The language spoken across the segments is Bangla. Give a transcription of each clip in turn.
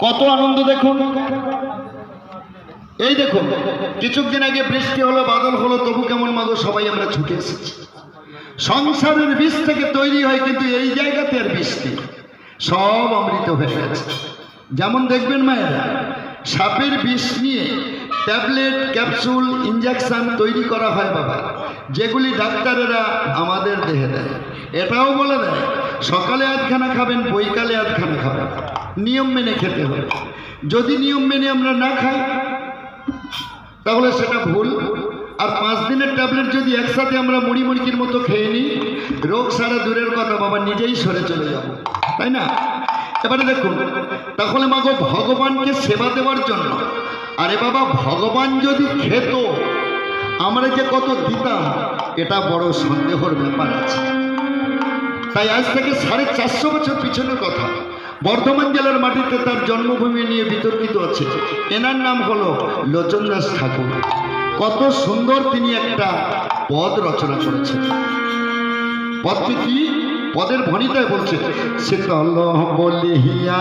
কত আনন্দ দেখুন। এই দেখুন কিছুদিন আগে বৃষ্টি হলো, বাদল হলো, তবু কেমন মাগো সবাই আমরা ছুটে এসেছি। সংসারের বীজ থেকে তৈরি হয়, কিন্তু এই জায়গাতে আর বীজ নেই, সব অমৃত হয়ে গেছে। যেমন দেখবেন মায়েরা, সাপের বিষ নিয়ে ট্যাবলেট, ক্যাপসুল, ইঞ্জেকশন তৈরি করা হয় বাবা, যেগুলি ডাক্তারেরা আমাদের দেহে দেয়। এটাও বলে দেয় সকালে আধখানা খাবেন, বৈকালে আধখানা খাবেন, নিয়ম মেনে খেতে হবে। যদি নিয়ম মেনে আমরা না খাই তাহলে সেটা ভুল। আর 5 দিনের ট্যাবলেট যদি একসাথে আমরা মুড়ি মুড়কির মতো খেয়ে নিই, রোগ সারা দূরের কথা বাবা, নিজেই সরে চলে যাব, তাই না? এবারে দেখুন, তাহলে মাগো ভগবানকে সেবা দেওয়ার জন্য, আরে বাবা ভগবান যদি খেত আমরা যে কত দিতাম, এটা বড় সন্দেহর ব্যাপার আছে। তাই আজ থেকে 450 বছর পিছনের কথা, বর্ধমান জেলার মাটিতে তার জন্মভূমি নিয়ে বিতর্কিত আছে। এনার নাম হলো লোচন দাস ঠাকুর। কত সুন্দর তিনি একটা পদ রচনা করেছেন। পদটি কি? পদের ভণিতায় বলছে, শীতল বলিয়া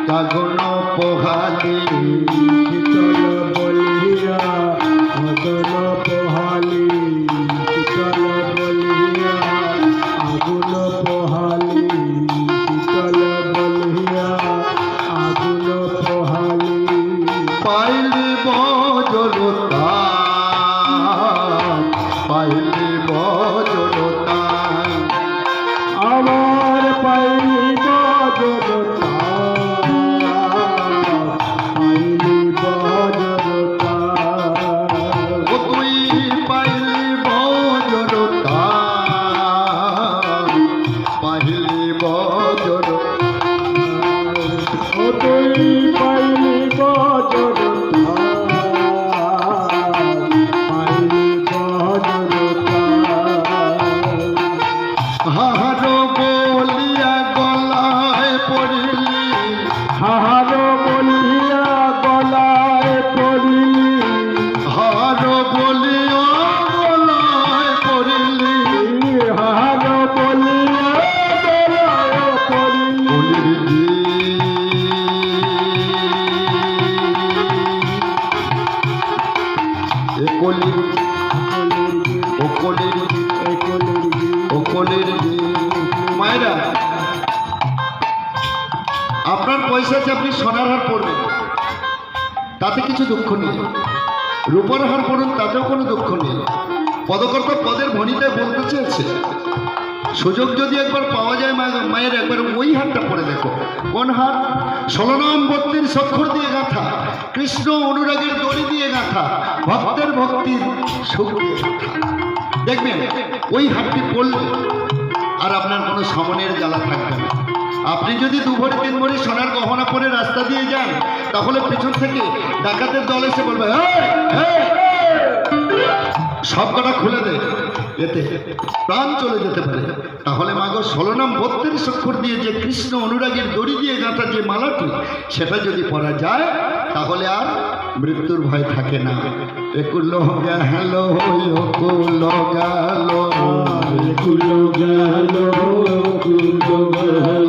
কাগন পোহালি, শীতল বলিয়া আগুন পোহালি, শীতল বলিয়া আগুন পোহালি, শীতল বলিয়া আগুন পোহালি। পাইলি বজরতা, পাইলি বজরতা, আমার পাইলি বজরতা, পাইলি বজরতা, তুই পাইলি বজরতা, পাইলি বজরতা, ও তুই পাইলি বজরতা, পাইলি বজরতা। হাহার বলিয়া গলায় পড়িলি, হাহার বলিয়া গলায় পড়িলি, হার বলিয়া গলায় পড়িলি, হাহার বলিয়া গলায় পড়িলি। কলির ওকলির ওকলির মায়েরা, আপনার পয়সা আছে, আপনি সোনার হার পরবেন, তাতে কিছু দুঃখ নেই। রূপার হার পরুন, তাতেও কোনো দুঃখ নেই। পদকর্তা পদের ভণিতায় বলতে চেয়েছে, সুযোগ যদি একবার পাওয়া যায় মায়ের, একবার ওই হারটা পরে দেখো। কোন হার? 16 নাম 32 অক্ষর দিয়ে গাঁথা, কৃষ্ণ অনুরাগের দড়ি দিয়ে গাঁথা, ভক্তের ভক্তির সুখ দিয়ে গাঁথা। দেখবেন ওই হারটি পড়লে আর আপনার কোনো সমনের জ্বালা থাকবে না। আপনি যদি 2 ভরি 3 ভরি সোনার গহনা পরে রাস্তা দিয়ে যান, তাহলে পিছন থেকে ডাকাতের দল এসে বলবে, সব কটা খুলে দে, এতে প্রাণ চলে যেতে পারে। তাহলে মাগো 16 নাম 32 অক্ষর দিয়ে যে কৃষ্ণ অনুরাগের দড়ি দিয়ে গাঁথা যে মালাটি, সেটা যদি পরা যায় তাহলে আর মৃত্যুর ভয় থাকে না। একুলো গেল, ওকুল গেল, কুলো গেল, কুলো গেল,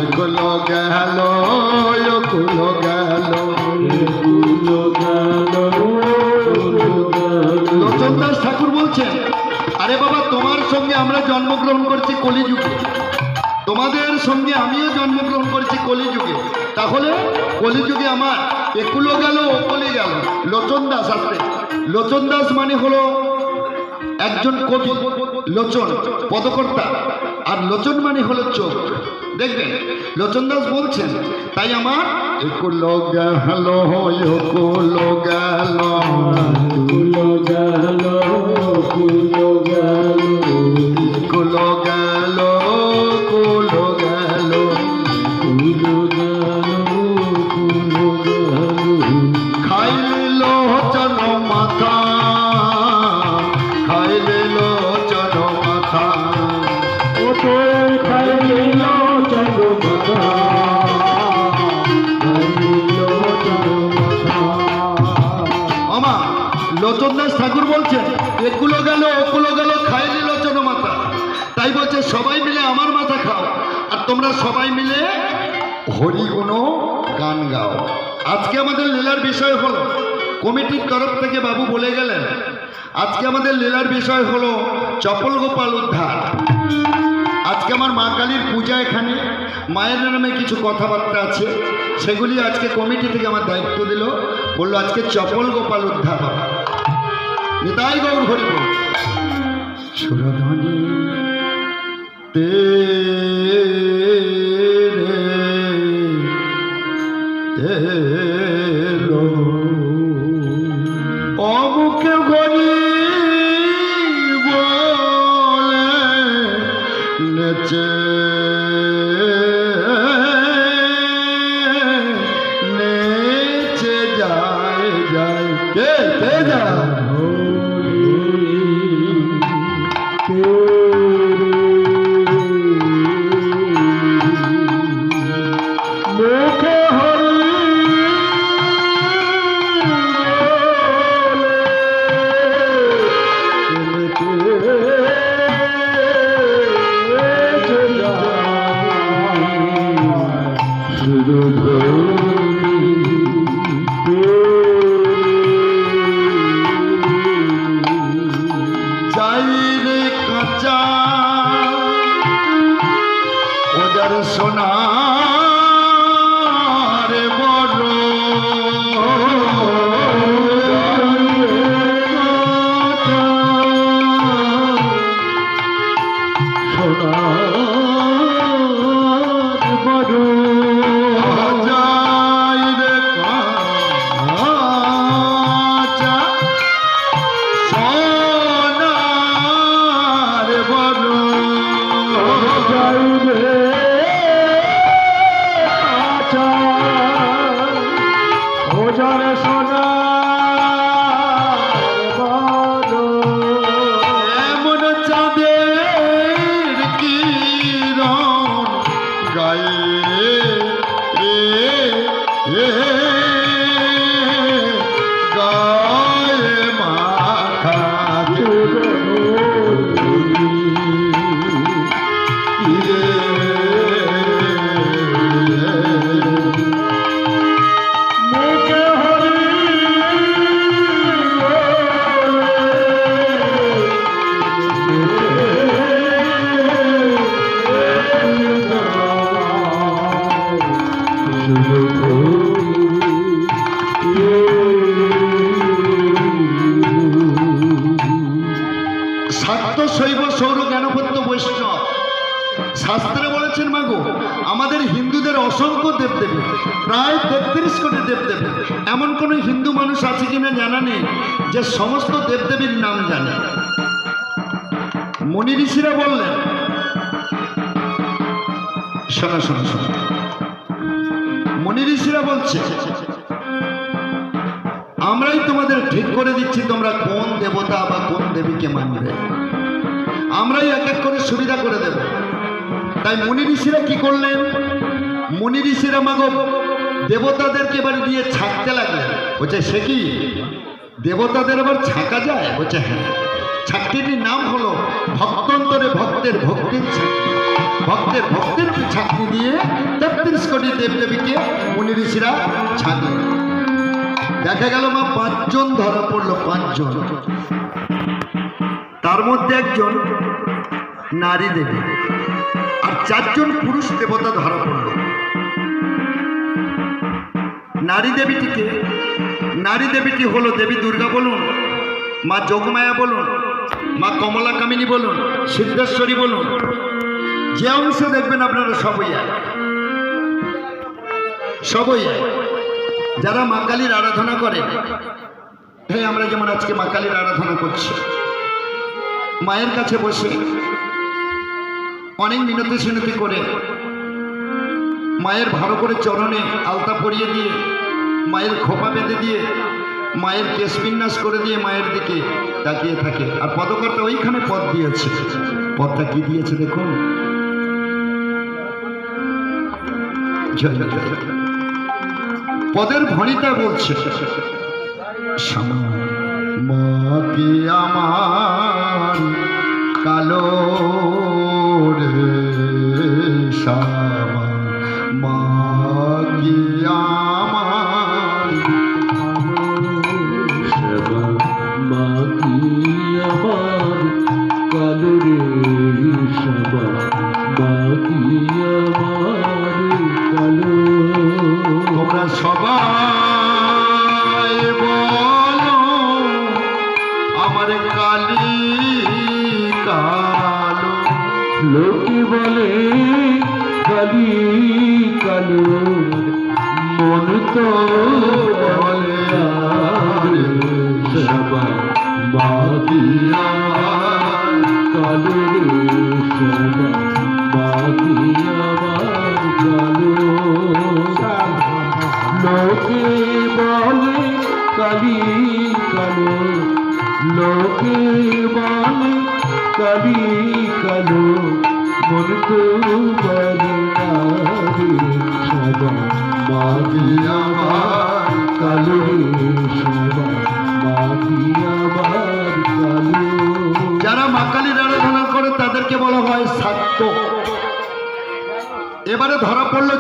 একুলো গেল, ওকুল গেল, কুলো গেল, কুলো গেল। লোচন দাস ঠাকুর বলছেন, আরে বাবা তোমার সঙ্গে আমরা জন্মগ্রহণ করছি কলিযুগে, তোমাদের সঙ্গে আমিও জন্মগ্রহণ করেছি কলিযুগে। তাহলে কলিযুগে আমার একুলো গেল, ওকলি গেল। লোচন দাস আছে, লোচন দাস মানে হলো একজন কবি, লোচন পদকর্তা, আর লোচন মানে হলো চোখ। দেখবেন লোচন দাস বলছেন, তাই আমার একুলো গেল, ওকুলো গেল, কুলো গেল, কুলো গেল, কুলো গেল, কুলো গেল, কুলো গেল, কুলো গেল। খাইল চন মাথা, খাইল চন মাথা, ও তোর খাইল চন্দ্র মাথা, খাইল চন্দ্র মাথা। আমা লোচন দাস ঠাকুর বলছেন, একুলো গেল, ওকুলো গেল, খাইল লোচন মাথা। তাই বলছে সবাই মিলে আমার মাথা খাও, আর তোমরা সবাই মিলে হরিগুণ গান গাও। আজকে আমাদের লীলার বিষয় হলো, কমিটির তরফ থেকে বাবু বলে গেলেন, আজকে আমাদের লীলার বিষয় হলো চপল গোপাল উদ্ধার। আজকে আমার মা কালীর পূজা, এখানে মায়ের নামে কিছু কথাবার্তা আছে, সেগুলি আজকে কমিটি থেকে আমার দায়িত্ব দিল, বললো আজকে চপল গোপাল উদ্ধার হবে। নিতাই গৌর হরি বল। সুরধ্বনি তেলো অমুকে গরি বলে নেচে নেচে যায় যায় কে কে যায় সোনার বড় সোনার বড় যাই রে কাঁচা সোনার বড় যাই রে এমন চাঁদের কিরণ গায়ে গায়ে মাখা শৈব সৌর জ্ঞানপত্য বৈষ্ণব শাস্ত্রে বলেছেন মাগো, আমাদের হিন্দুদের অসংখ্য দেবদেবী, প্রায় 33 কোটি দেবদেবী। এমন কোনো হিন্দু মানুষ আছে কিনা জানা নেই যে সমস্ত দেবদেবীর নাম জানে। মুনি ঋষিরা বললেন, শোনো শোনো শোনো, মুনি ঋষিরা বলছে আমরাই তোমাদের ঠিক করে দিচ্ছি তোমরা কোন দেবতা বা কোন দেবীকে মানবে, আমরাই এক এক করে সুবিধা করে দেব। তাই মুনি ঋষিরা কি করলেন, মুনি ঋষিরা মাগো দেবতাদেরকে এবার দিয়ে ছাঁকতে লাগলেন। বলছে সে কি দেবতাদের আবার ছাঁকা যায়? বলছে হ্যাঁ। ছাঁকটির নাম হলো ভক্তন্তরে ভক্তের ভক্তির ছাঁকনি। ভক্তের ভক্তের ছাঁকনি দিয়ে 33 কোটি দেবদেবীকে মুনি ঋষিরা ছাঁকলেন। দেখা গেল মা 5 জন ধরা পড়লো, 5 জন। তার মধ্যে একজন নারী দেবী আর 4 জন পুরুষ দেবতা ধরা পড়ল। নারী দেবীটি হলো দেবী দুর্গা বলুন, মা যোগমায়া বলুন, মা কমলা কামিনী বলুন, সিদ্ধেশ্বরী বলুন, যে অংশে দেখবেন আপনারা সবই এক, সবই এক। যারা মা কালীর আরাধনা করে, হ্যাঁ আমরা যেমন আজকে মা কালীর আরাধনা করছি, মায়ের কাছে বসে অনেক মিনতি সিনতি করে মায়ের ভালো করে চরণে আলতা পরিয়ে দিয়ে, মায়ের খোপা বেঁধে দিয়ে, মায়ের কেশ বিন্যাস করে দিয়ে মায়ের দিকে তাকিয়ে থাকে। আর পদকর্তা ওইখানে পদ দিয়েছে, পদটা কি দিয়েছে দেখুন, পদের ভণিতা বলছে, মাকে আমার কালো রে শ্যামা, মাকে মন তো বলে আর সবা বাকি আমার কালো রে সবা বাকি আমার কালো লোকে বলে কালি কালো লোকে বলে কালি কালো মন তো বলে না রে সবা বাকি আমার কালো রে সবা বাকি আমার কালো যারা মা কালীর আরাধনা করে তাদেরকে বলা হয় শাক্ত। এবারে ধরা পড়লো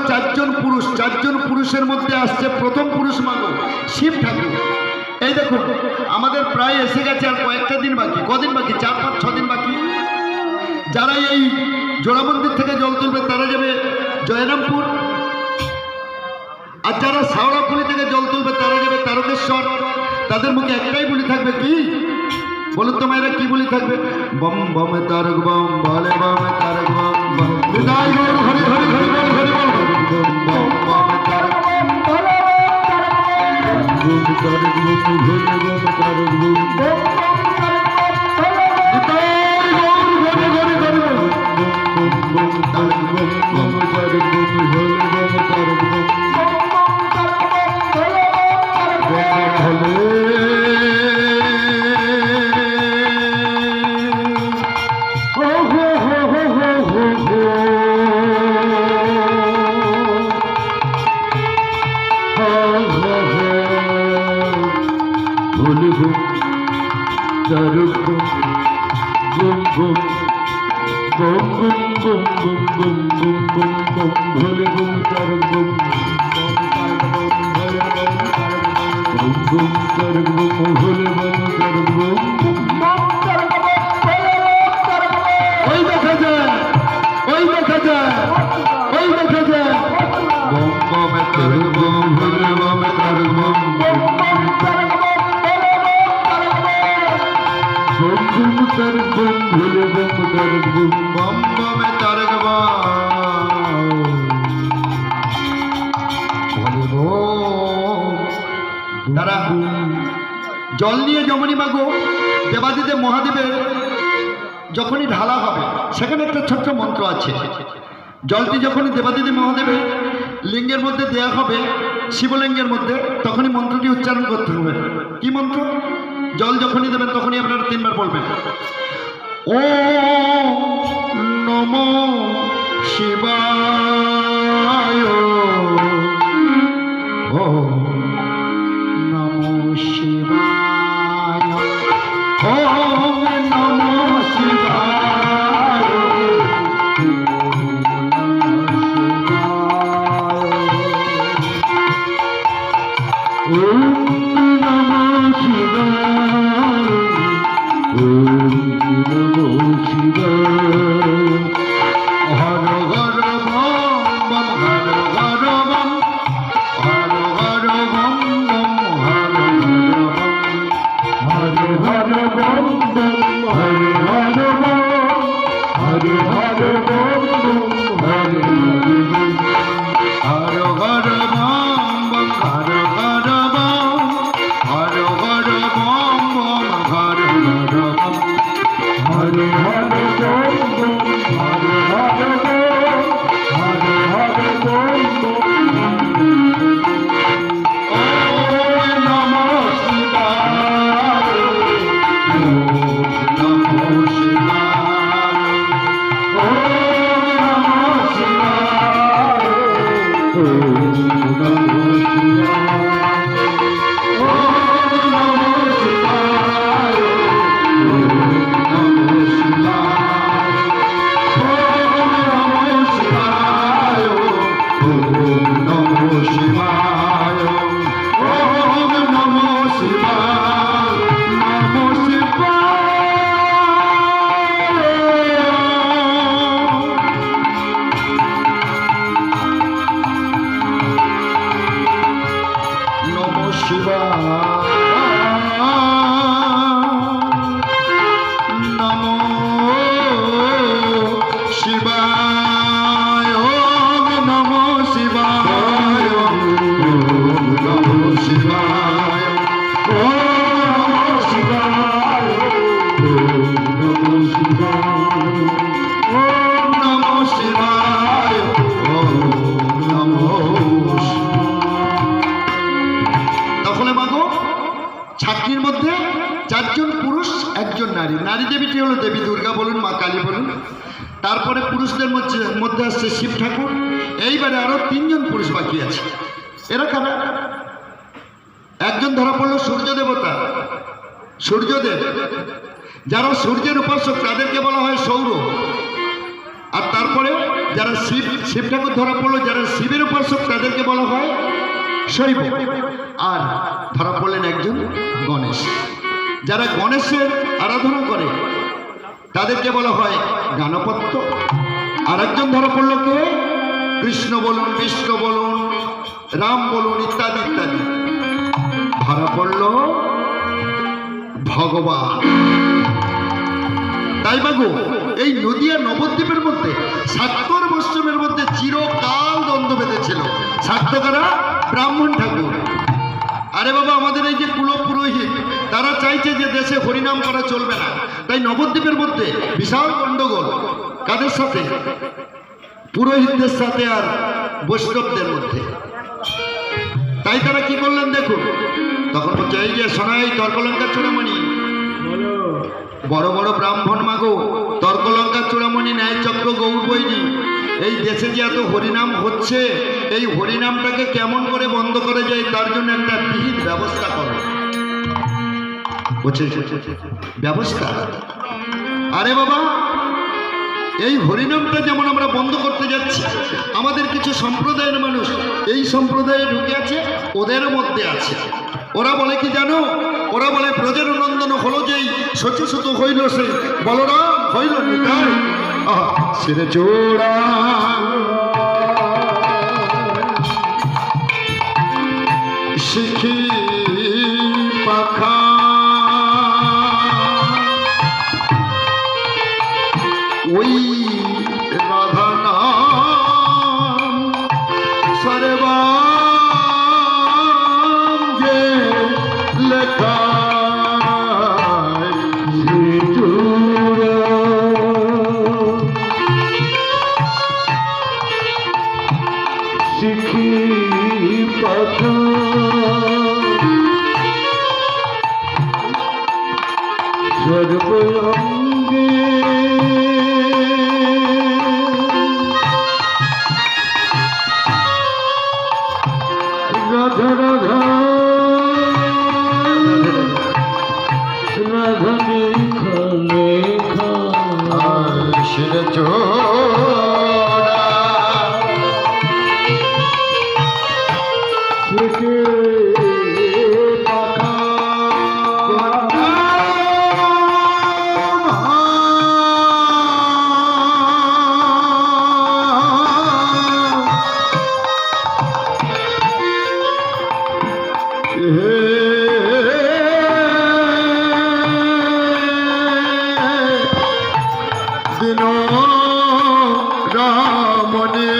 চারজন পুরুষের মধ্যে আসছে প্রথম পুরুষ মাগো শিব ঠাকুর। এই দেখুন আমাদের প্রায় এসে গেছে, আর কয়েকটা দিন বাকি। কদিন বাকি? 4-5-6 দিন বাকি। যারা এই জোড়া মন্দির থেকে জল তুলবে তারা যাবে জয়রামপুর, আর যারা শাওড়াফুলি থেকে জল তুলবে তারা যাবে তারকেশ্বর। তাদের মুখে একটাই বলি থাকবে, কি বলুন তো মায়েরা, কি বলি থাকবে? বম বম তারক বম বলে বম তারক বম বম বিদায় গৌর হরি হরি হরি বল হরি বল বম বম বম তারক বম বলে বম তারক বম তারক বম ভোলে বম তারক বম বিদায় গৌর হরি হরি হরি বল বম তারক বম বম তারক বম ভোলে বম তারক বম ওই দেখা যায়, ওই দেখা যায়, ওই দেখা যায়। বম বম তারক বম ভোলে বম তারক বম বম বম তারক বম ভোলে বম তারক বম বম তারক বম ভোলে বম তারক বম বম বম তারক বম ভোলে বম। তারা জল নিয়ে যমনী মাগো দেবাদিদেব মহাদেবের যখনই ঢালা হবে সেখানে একটা ছোট্ট মন্ত্র আছে। জলটি যখনই দেবাদিদেব মহাদেবের লিঙ্গের মধ্যে দেয়া হবে, শিবলিঙ্গের মধ্যে, তখনই মন্ত্রটি উচ্চারণ করতে হবে। কি মন্ত্র? জল যখনই দেবেন তখনই আপনারা 3 বার বলবেন, ও নমো শিবায়, ও নমো শিবায়, ও নমো শিবায়, ওম নমঃ শিবায় ওম নমঃ শিবায় Har Har bomb bomb Har Har bomb Har Har bomb bomb Har Har bomb Har Har bomb bomb Har Har bomb Har Har bomb bomb Har Har bomb Har Har bomb bomb Har Har bomb Har Har bomb bomb Har Har bomb Har Har bomb bomb Har Har bomb Har Har bomb bomb ওম নমঃ শিবায়, ওম নমঃ শিবায়, ওম নমঃ শিবায় ওম নমঃ শিবায় ওম নমঃ শিবায়, ওম নমঃ শিবায়, ওম নমঃ শিবায়, ওম নমঃ শিবায়, ওম নমঃ শিবায়, নমঃ শিবায়, নমঃ শিবায়, নারী দেবীটি হলো দেবী দুর্গা বলুন, মা কালী বলুন। তারপরে পুরুষদের মধ্যে আসছে শিব ঠাকুর। এইবারে আরো 3 জন পুরুষ বাকি আছে। এরা কারা? একজন ধরা পড়লো সূর্য দেবতা, সূর্যদেব। যারা সূর্যের উপাসক তাদেরকে বলা হয় সৌর। আর তারপরে যারা শিব ঠাকুর ধরা পড়লো, যারা শিবের উপাসক তাদেরকে বলা হয় শৈব। আর ধরা পড়লেন একজন গণেশ। যারা গণেশের আরাধনা করে তাদেরকে বলা হয় গাণপত্য। আর একজন ধরা পড়লো কে? কৃষ্ণ বলুন, বিষ্ণু বলুন, রাম বলুন, ইত্যাদি ইত্যাদি। ধরা পড়লো ভগবান। তাই বাবু এই নদিয়া নবদ্বীপের মধ্যে শাক্তর বৈষ্ণবের মধ্যে চিরকাল দ্বন্দ্ব বেঁধেছিল। শাক্তকারা ব্রাহ্মণ ঠাকুর। আরে বাবা, আমাদের এই যে কুলপুরোহিত তারা চাইছে যে দেশে হরিনাম করা চলবে না। তাই নবদ্বীপের মধ্যে বিশাল গণ্ডগোল। কাদের সাথে? পুরোহিতদের সাথে আর বৈষ্ণবদের মধ্যে। তাই তারা কি করলেন দেখুন। তখন বলছে, এই যে সোনাই তর্কলঙ্কা চূড়ামণি, বড় বড় ব্রাহ্মণ মাগো, তর্কলঙ্কা চূড়ামণি, ন্যায় চক্র গৌর বৈরী, এই দেশে যে এত হরিনাম হচ্ছে, এই হরিনামটাকে কেমন করে বন্ধ করা যায় তার জন্য একটা বিহিত ব্যবস্থা করো। বলছে ব্যবস্থা? আরে বাবা, এই হরিনামটা যেমন আমরা বন্ধ করতে যাচ্ছি, আমাদের কিছু সম্প্রদায়ের মানুষ এই সম্প্রদায়ে ঢুকে আছে, ওদের মধ্যে আছে। ওরা বলে কি জানো? ওরা বলে ব্রজের নন্দন হলো যেই শচীসুত হইল সে বলরাম হইল নিতাই। সিরে চোড়া শিখি পাখা ওই রাধা নাম সর্বাম যে লেখা শিখি পাখা সর্বঙ্গে রাধা রাধা রাধা লেখা লেখা শিরে চোড়া শিখি পাখা দিন রামনে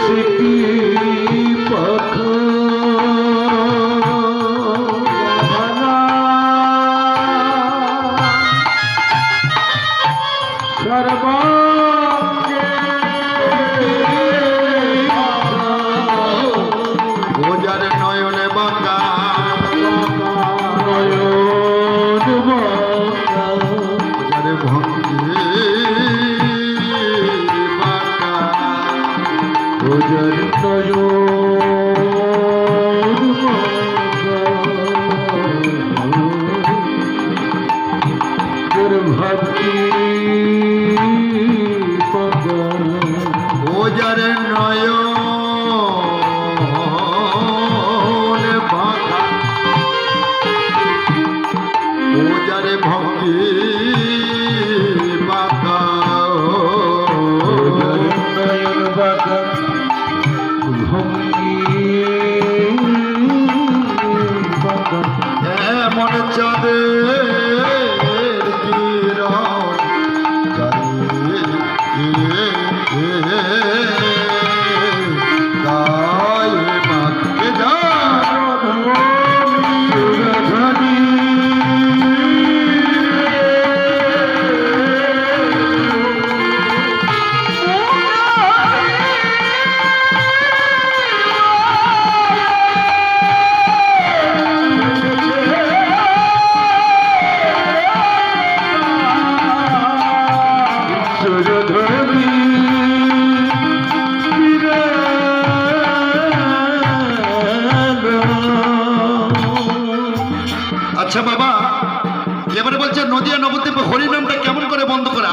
শিখি পাখা সর্বাঙ্গে বোঝার নয়নে বাঁকা নয়ন বাঁকা বোঝার ভঙ্গি বাঁকা ওজন নয়ন বাঁকা তোর ভক্তি পাগা বোঝার নয়নে বাঁকা বোঝার ভঙ্গি বাঁকা ওজন নয়ন বাঁকা ভঙ্গি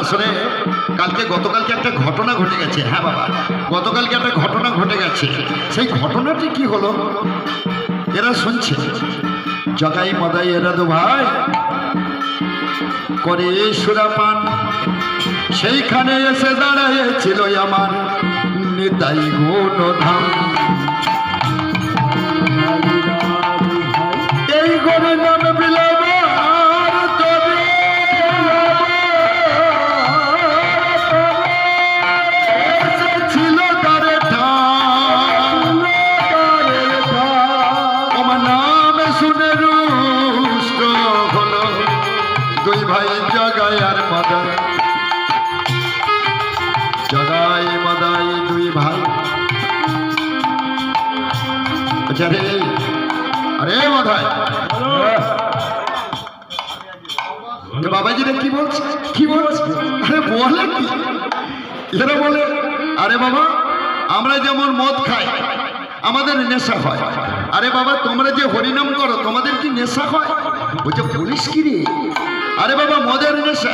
আসলে গতকালকে একটা ঘটনা ঘটে গেছে। হ্যাঁ বাবা, গতকালকে একটা ঘটনা ঘটে গেছে। সেই ঘটনাটি কি হলো এরা শুনছে। জগাই মদাই এরা দু ভাই করে সুরাপান, সেইখানে এসে দাঁড়াইছিল আমার নিতাই গুণধাম। এই করে নাম বিলাবার তবে এসেছিল তারে ঠাম। আমার নাম শুনে রুষ্ট হলো দুই ভাই জগাই আর মদাই। জগাই মদাই দুই ভাই। আরে আরে মদাই, বাবাজিরা কি বলছে কি বলছে? আরে বলে কি? এরা বলে আরে বাবা আমরা যেমন মদ খাই আমাদের নেশা হয়, আরে বাবা তোমরা যে হরিনাম করো তোমাদের কি নেশা হয়? বলছে বলিস কি রে? আরে বাবা মদের নেশা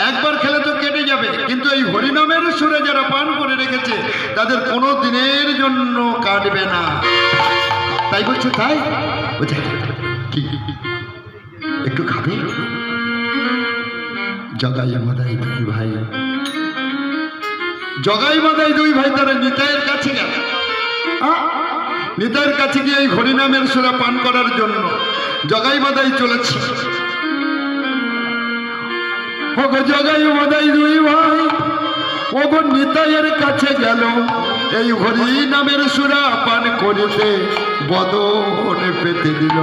একবার খেলে তো কেটে যাবে, কিন্তু এই হরিনামের সুরে যারা পান করে রেখেছে তাদের কোনো দিনের জন্য কাটবে না। তাই বলছে তাই? বলছে কি একটু খাবে? জগাই মাদাই দুই ভাই, জগাই মাদাই দুই ভাই তারা নিতাইয়ের কাছে গেল। নিতাইয়ের কাছে গিয়ে এই হরিনামের সুরা পান করার জন্য জগাই মাদাই চলেছে। ওগো জগাই মাদাই দুই ভাই ওগো নিতাইয়ের কাছে গেল এই হরিনামের সুরা পান করিতে বদনে পেতে দিল।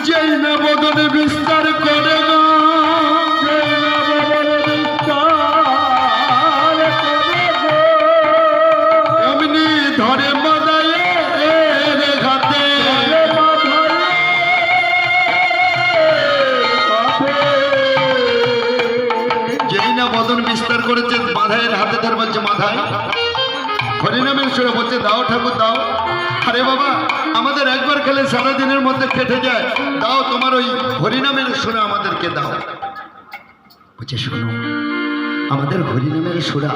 যেই না বদনে বিস্তার করে গো, এমনি ধরে মাদাইয়ের ঘাতে যেই না বদন বিস্তার করেছে মাধাইয়ের হাতে ধরে বলছে মাধাই হরিনামের সুরে বলছে দাও ঠাকুর দাও। আরে বাবা আমাদের একবার খেলে সারাদিনের মধ্যে কেটে যায়, দাও তোমার ওই হরিনামের সুরা আমাদেরকে দাও। বলছে শোনো আমাদের হরিনামের সুরা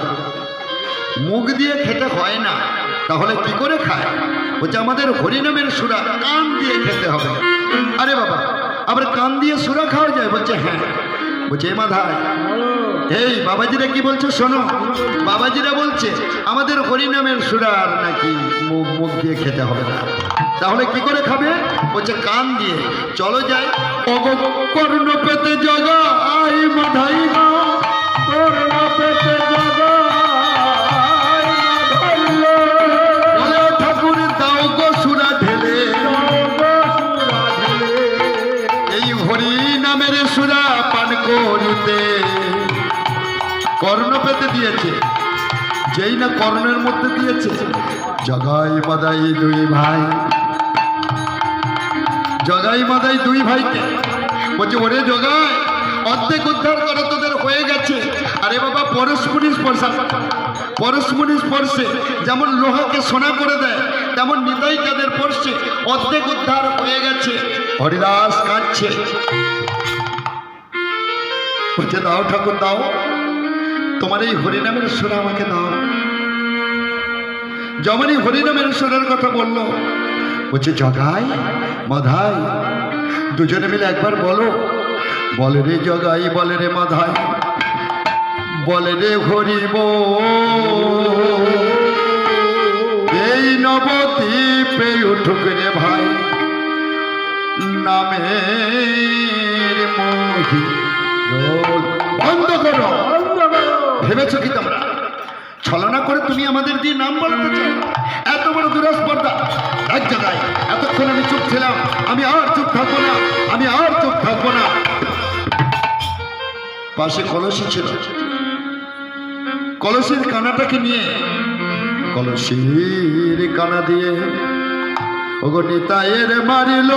মুখ দিয়ে খেতে হয় না, তাহলে কি করে খায়? বলছে আমাদের হরিনামের সুরা কান দিয়ে খেতে হবে। আরে বাবা আবার কান দিয়ে সুরা খাওয়া যায়? বলছে হ্যাঁ। বলছে এ মাধাই এই বাবাজিরা কি বলছে শোনো, বাবাজিরা বলছে আমাদের হরিনামের সুরার নাকি মুখ দিয়ে খেতে হবে না, তাহলে কি করে খাবে? বলছে কান দিয়ে। চলো যাই। কর্ণ পেতে জগাই মাধাই গো, কর্ণ পেতে জগাই বলে ঠাকুর দাও গো সুরা ঢেলে, এই হরিনামের সুরা পান করিতে। কর্ণ পেতে দিয়েছে, যেই না কর্ণের মধ্যে দিয়েছে জগাই মাদাই দুই ভাই, জগাই মাদাই দুই ভাইকে বলছে ওরে জগাই অর্ধেক উদ্ধার করা তোদের হয়ে গেছে। আরে বাবা পরশমণি স্পর্শে যেমন লোহাকে সোনা করে দেয় তেমন নিতাই তাদের পড়ছে, অর্ধেক উদ্ধার হয়ে গেছে। হরিদাস কাঁদছে, বলছে দাও ঠাকুর দাও তোমার এই হরিনামের সুরা আমাকে দাও। যেমনই হরিনামের সুরের কথা বললো বলছে জগাই মাধাই দুজনে মিলে একবার বলো। বলে রে জগাই বলে রে মাধাই বলে রে হরিব এই নবদ্বীপে উঠুক রে ভাই নামের মোহি। বন্ধ করো, ভেবেছো কি তোমরা ছলনা করে তুমি আমাদের দিয়ে নাম বলতে চাও? এত বড় দুরাস্পর্ধা। এক জায়গায় এতক্ষণ আমি চুপ ছিলাম, আমি আর চুপ থাকবো না, আমি আর চুপ থাকবো না। পাশে কলসি ছিল, কলসির কানাটাকে নিয়ে কলসির কানা দিয়ে ওগো নিতাইয়ের মারিল।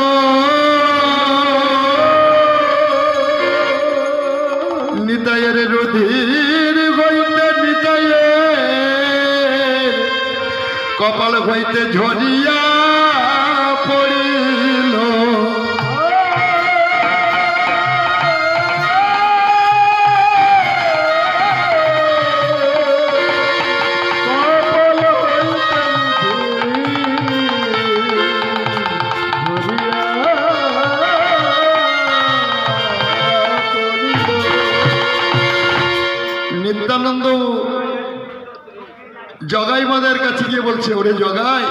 নিতাইয়ের রুধির হইতে নিতাইয়ের কপাল হইতে ঝরিয়া পড়িল। জগাই মাদের কাছে গিয়ে বলছে, ওরে জগাই,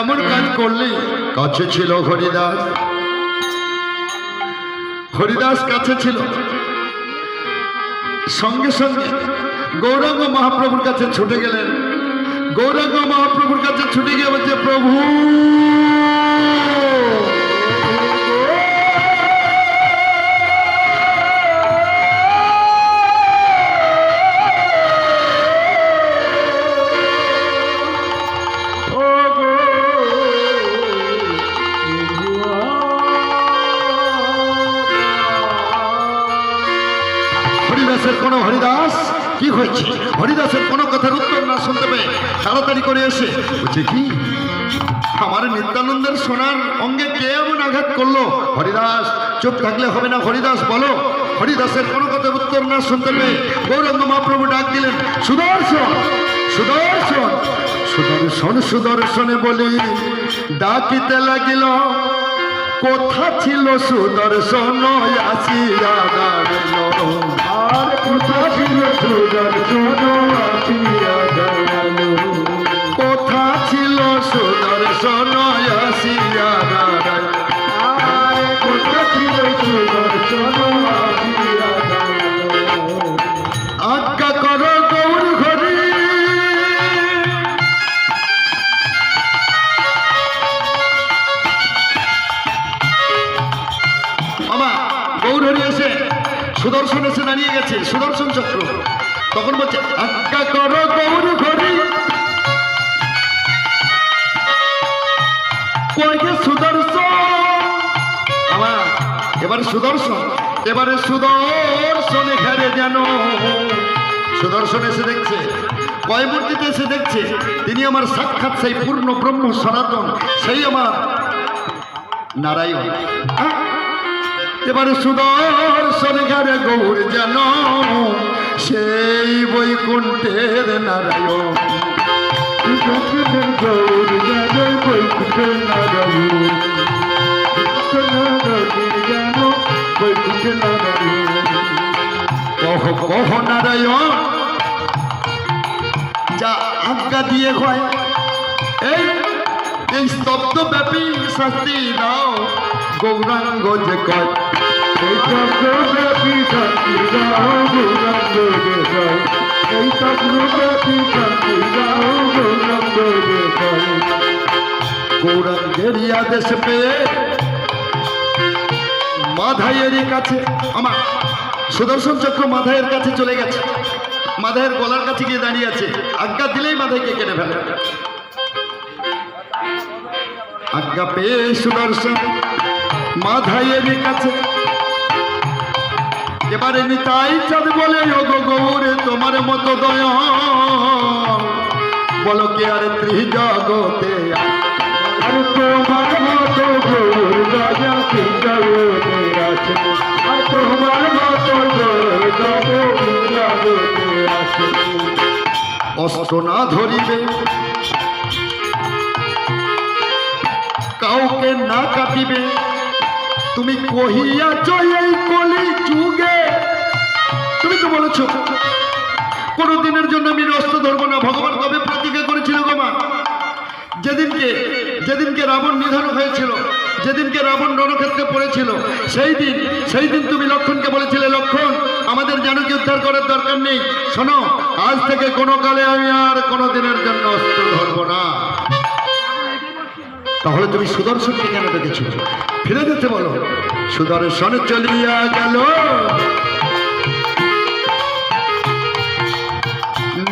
এমন কাজ করলি। কাছে ছিল হরিদাস, হরিদাস কাছে ছিল। সঙ্গে সঙ্গে গৌরাঙ্গ মহাপ্রভুর কাছে ছুটে গেলেন। গৌরাঙ্গ মহাপ্রভুর কাছে ছুটে গিয়ে বলছে, প্রভু হরিদাসের কোনো হরিদাস কি হয়েছে? হরিদাসের কোনো কথার উত্তর না শুনতে পেয়ে তাড়াতাড়ি করে এসে বলছে, কি আমার নিত্যানন্দের সোনার অঙ্গে কে এমন আঘাত করলো? হরিদাস, চুপ থাকলে হবে না, হরিদাস বলো। হরিদাসের কোনো কথার উত্তর না শুনতে পেয়ে গৌরাঙ্গ মহাপ্রভু ডাক দিলেন, সুদর্শন, সুদর্শন, সুদর্শন, সুদর্শনে বলি ডাকিতে লাগিল। কোথা ছিল সুদর্শন আসিয়া দাঁড়াইল? আর কোথা ছিল সুদর্শন আসিয়া দাঁড়ালো? কোথা ছিল সুদর্শন আসিয়া দাঁড়াইল? আর কোথা ছিল সুদর্শন আসিয়া দাঁড়ালো? আজ্ঞা করো গৌর হরি, বাবা গৌর হরি এসে সুদর্শন এসে দাঁড়িয়ে গেছে, সুদর্শন চক্র। তখন বলছে, আজ্ঞা করো গৌর হরি, কয়ে সুদর্শন। আমার এবারে সুদর্শন, এবারে সুদর্শন ঘরে যেন সুদর্শন এসে দেখছে, কয় মূর্তিতে এসে দেখছে তিনি আমার সাক্ষাৎ সেই পূর্ণ ব্রহ্ম সনাতন, সেই আমার নারায়ণ। এবারে সুদর্শন ঘরে গৌর যেন সেই বৈকুণ্ঠের নারায়ণ। গৌর যেন বৈকুণ্ঠের নারায়ণ, যেন বৈকুণ্ঠের নারায়ণ। কহ কহ নারায়ণ, যা আজ্ঞা দিয়ে হয় এই এই স্তব্ধ ব্যাপী শাস্তি দাও। গৌরাঙ্গ যে কয়, এই চক্রব্যাপী শান্তি দাও গৌরাঙ্গ দেশাই, এই চক্রব্যাপী শান্তি দাও গৌরাঙ্গ দেশাই। গৌরাঙ্গের আদেশ পেয়ে মাধাইয়ের কাছে, আমার সুদর্শন চক্র মাধাইয়ের কাছে চলে গেছে। মাধাইয়ের গলার কাছে গিয়ে দাঁড়িয়ে আছে, আজ্ঞা দিলেই মাধাইকে কেটে ফেলে। আজ্ঞা পেয়ে সুদর্শন মাধাইয়ের কাছে এবারে নিতাই চাঁদ বলে, ওগো গৌরে তোমার মতো দয়া বলো কে আর ত্রিজগতে। আর তোমার মতো গৌর রাজা কি জগতে আছে, আর তোমার মতো গৌর জগতে আছে। অস্ত্র না ধরিবে, কাউকে না কাটিবে, তুমি কহিয়াছ এই কলি যুগে। তুমি তো বলেছো কোনো দিনের জন্য আমি অস্ত্র ধরবো না। ভগবান কবে প্রতিজ্ঞা করেছিল গো মা? যেদিনকে যেদিনকে রাবণ নিধন হয়েছিল, যেদিনকে রাবণ রণক্ষেত্রে পড়েছিল, সেই দিন তুমি লক্ষণকে বলেছিলে, লক্ষণ আমাদের জানকী উদ্ধার করার দরকার নেই, শোনো আজ থেকে কোনো কালে আমি আর কোনো দিনের জন্য অস্ত্র ধরবো না। তাহলে তুমি সুদর্শনকে কেন দেখেছো? ফিরে যেতে বলো। সুদর্শন চলিয়া গেল,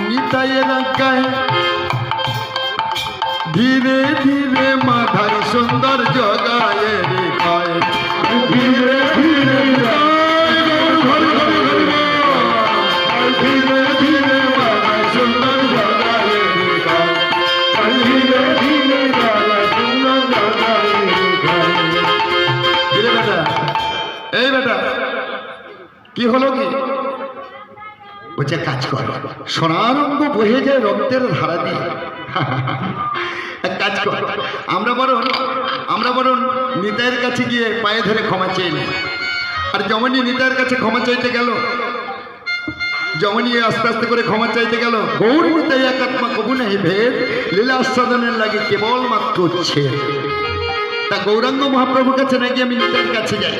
নিতাইয়ের আজ্ঞায় ধীরে ধীরে মাথায় সুন্দর জগায় রে খায়, ধীরে ধীরে ধীরে ধীরে মাথায় সুন্দর জগায় রে খায়, ধীরে ধীরে সুন্দর জগায় ধীরে। বেটা, এই বেটা কি হলো কি? বলছে কাজ কর, সোনারঙ্গ বহে যায় রক্তের ধারা দিয়ে। এক কাজ কর, আমরা বরং নিতাইয়ের কাছে গিয়ে পায়ে ধরে ক্ষমা চেয়ে নিই। আর যেমনই নিতাইয়ের কাছে ক্ষমা চাইতে গেল, যমনী আস্তে আস্তে করে ক্ষমা চাইতে গেল। গৌর নিতাই একাত্মা কবু নাহি ভেদ, লীলা আস্বাদনের লাগে কেবল মাত্র উচ্ছে। তা গৌরাঙ্গ মহাপ্রভুর কাছে নাকি আমি নিতাইয়ের কাছে যাই।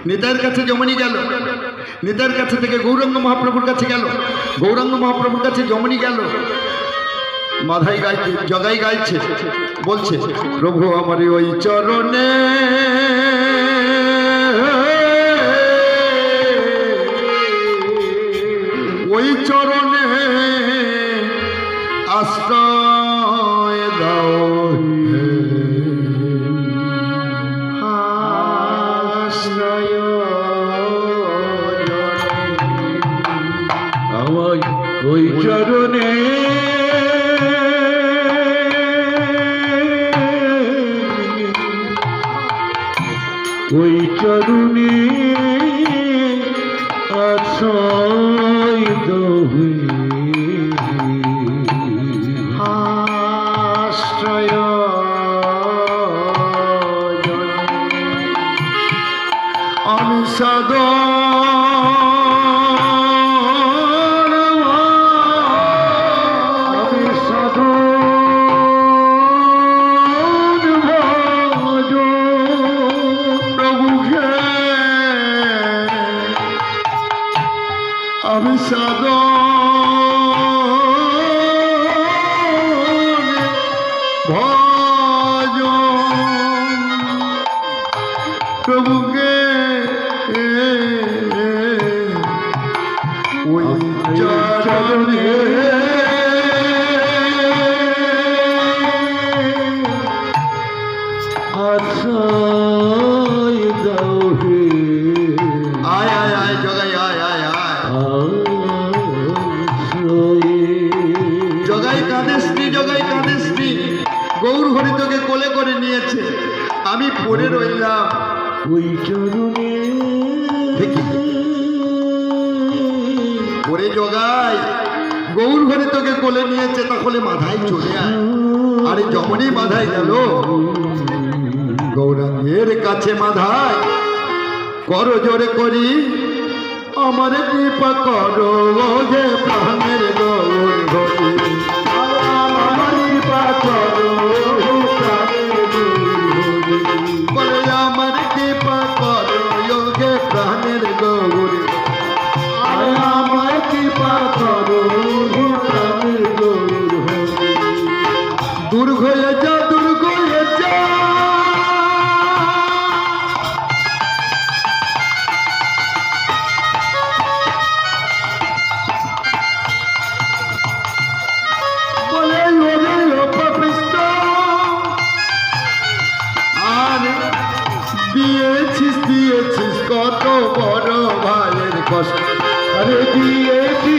নিতাইয়ের কাছে যমনী গেল, নিতাইয়ের কাছে থেকে গৌরাঙ্গ মহাপ্রভুর কাছে গেল, গৌরাঙ্গ মহাপ্রভুর কাছে যমনী গেল। মাধাই গাইছে, জগাই গাইছে, বলছে প্রভু আমার ওই চরণে ওই চরণে আশ্রয় দাও হে, আশ্রয় আমায় ওই চরণে ওই চরণে আশ্রয় দহে, আশ্রয় আমি সদা আমি সাধু ভজ প্রভুকে আমি সদা ভজ প্রভুকে ওই চরণে আশ্রয় দাও হে, আয় আয় আয় জগাই আয় আয় আয় আশ্রয়ে জগাই কাঁদেসনি, জগাই কাঁদেসনি। গৌর হরি তোকে কোলে করে নিয়েছে, আমি পড়ে রইলাম। ওই চরণে দেখি পড়ে জগাই গৌর হরি তোকে কোলে নিয়েছে, তাহলে মাথায় চলে আয়। আরে যমনই মাথায় গেল গৌরাঙ্গের কাছে মাথায় করো জোরে করি আমার কৃপা করো যে প্রাণের গৌর হরি, আমার কৃপা করো প্রাণের গৌর, বলে আমার কৃপা করো যোগে প্রাণের গৌর। আমার কৃপা করো প্রাণের গৌর, দূর হয়ে যা, দূর হয়ে যা, বলে ওরে অপবিষ্ট আর দিয়েছিস দিয়েছিস কত বড় ভাইয়ের কষ্ট। আরে দিয়েছি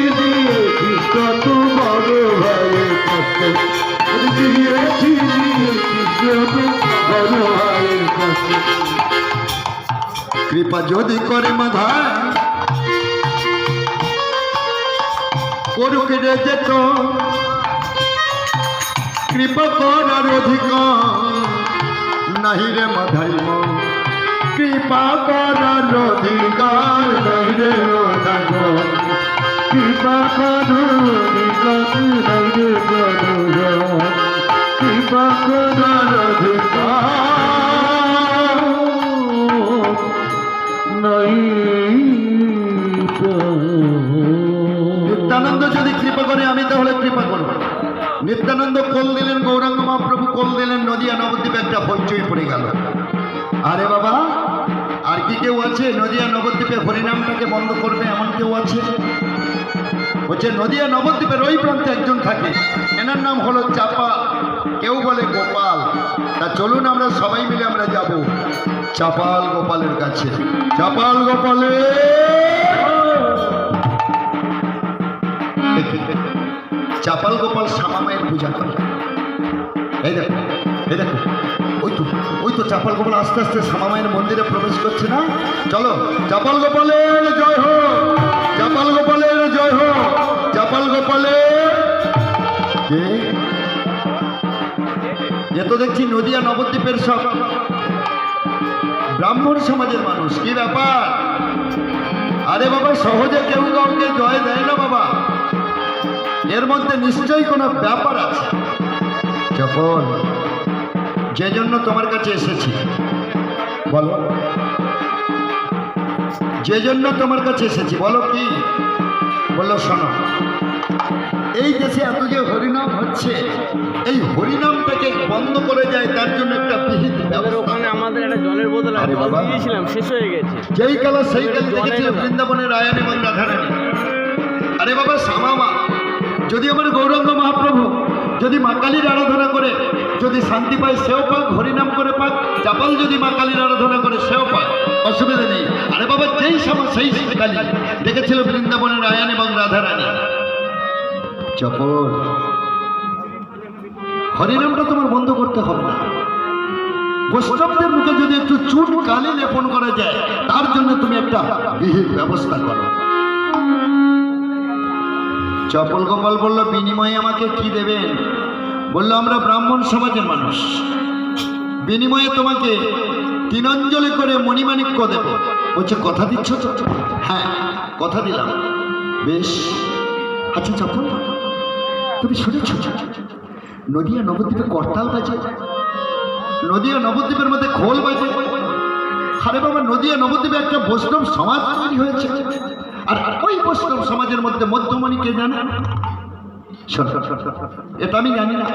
কত বড় ভাইয়ের কষ্ট, আরে দিয়েছি কত বড় ভাইয়ের কষ্ট, কৃপা যদি করে মাধায় করুক রে যেত, কৃপা করার অধিকার নাহি রে মাধাই মন, কৃপা করার অধিকার নাহি রে মাধাই মন। কৃপা করো নিকট কৃপা করার অধিকার নাই। নিত্যানন্দ যদি কৃপা করে আমি তাহলে কৃপা করব। নিত্যানন্দ কোল দিলেন, গৌরাঙ্গ মহাপ্রভু কোল দিলেন, নদিয়া নবদ্বীপে একটা হইচই পড়ে গেল। আরে বাবা, আর কি কেউ আছে নদিয়া নবদ্বীপে হরিনামটাকে বন্ধ করবে এমন কেউ আছে? হচ্ছে নদিয়া নবদ্বীপের ওই প্রান্তে একজন থাকে, এনার নাম হলো চাপাল, কেউ বলে গোপাল। তা চলুন আমরা সবাই মিলে আমরা যাব চাপাল গোপালের কাছে। চাপাল গোপালে চাপাল গোপাল শ্যামা মায়ের পূজা করে। এই দেখো, এই দেখো, ওই তো চাপাল গোপাল আস্তে আস্তে শ্যামা মায়ের মন্দিরে প্রবেশ করছে না? চলো, চাপাল গোপালের জয় হোক, চাপাল গোপালের জয় হোক, চাপাল গোপালের। কে এ তো দেখছি নদিয়া নবদ্বীপের সব ব্রাহ্মণ সমাজের মানুষ। কি ব্যাপার? আরে বাবা, সহজে কেউ কাউকে জয় দেয় না বাবা, এর মধ্যে নিশ্চয়ই কোনো ব্যাপার আছে। চপল, যে জন্য তোমার কাছে এসেছি বলো, যে জন্য তোমার কাছে এসেছি বলো কি? বললো শোনো, এই দেশে এত যে হরিনাম হচ্ছে, এই হরিনামটাকে বন্ধ করে যায় তার জন্য একটা বিহিত ব্যবস্থা। ওখানে আমাদের একটা জলের বোতল আরে জল বাবা। দিয়েছিলাম, শেষ হয়ে গেছে। যেই কালা সেই কাল জলে দেখেছিল না। বৃন্দাবনের আয়ান এবং রাধারানী। আরে বাবা শ্যামা, যদি আমার গৌরাঙ্গ মহাপ্রভু যদি মা কালীর আরাধনা করে যদি শান্তি পায় সেও পাক, হরিনাম করে পাক, চাপাল যদি মা কালীর আরাধনা করে সেও পাক, অসুবিধা নেই। আরে বাবা, যেই শ্যামা সেই কালী দেখেছিল বৃন্দাবনের আয়ান এবং রাধারানী। চপল, হরিনামটা তোমার বন্ধ করতে হবে না। বৈষ্ণবদের মুখে যদি একটু চুন কালি লেপন করা যায় তার জন্য তুমি একটা বিহিত ব্যবস্থা করো। চপল গোপাল বলল, বিনিময়ে আমাকে কি দেবেন? বলল, আমরা ব্রাহ্মণ সমাজের মানুষ, বিনিময়ে তোমাকে 3 অঞ্জলি করে মণিমাণিক্য দেব। বলছে, কথা দিচ্ছ তো? হ্যাঁ, কথা দিলাম। বেশ, আচ্ছা চপল, তুমি শুনেছ নদিয়া নবদ্বীপে করতাল বাজে, নদিয়া নবদ্বীপের মধ্যে খোল বাজে। আরে বাবা, নদিয়া নবদ্বীপে একটা বৈষ্ণব সমাজ তৈরি হয়েছে, আর ওই বৈষ্ণব সমাজের মধ্যে মধ্যমণি কে জানে? শোন, এটা আমি জানি না,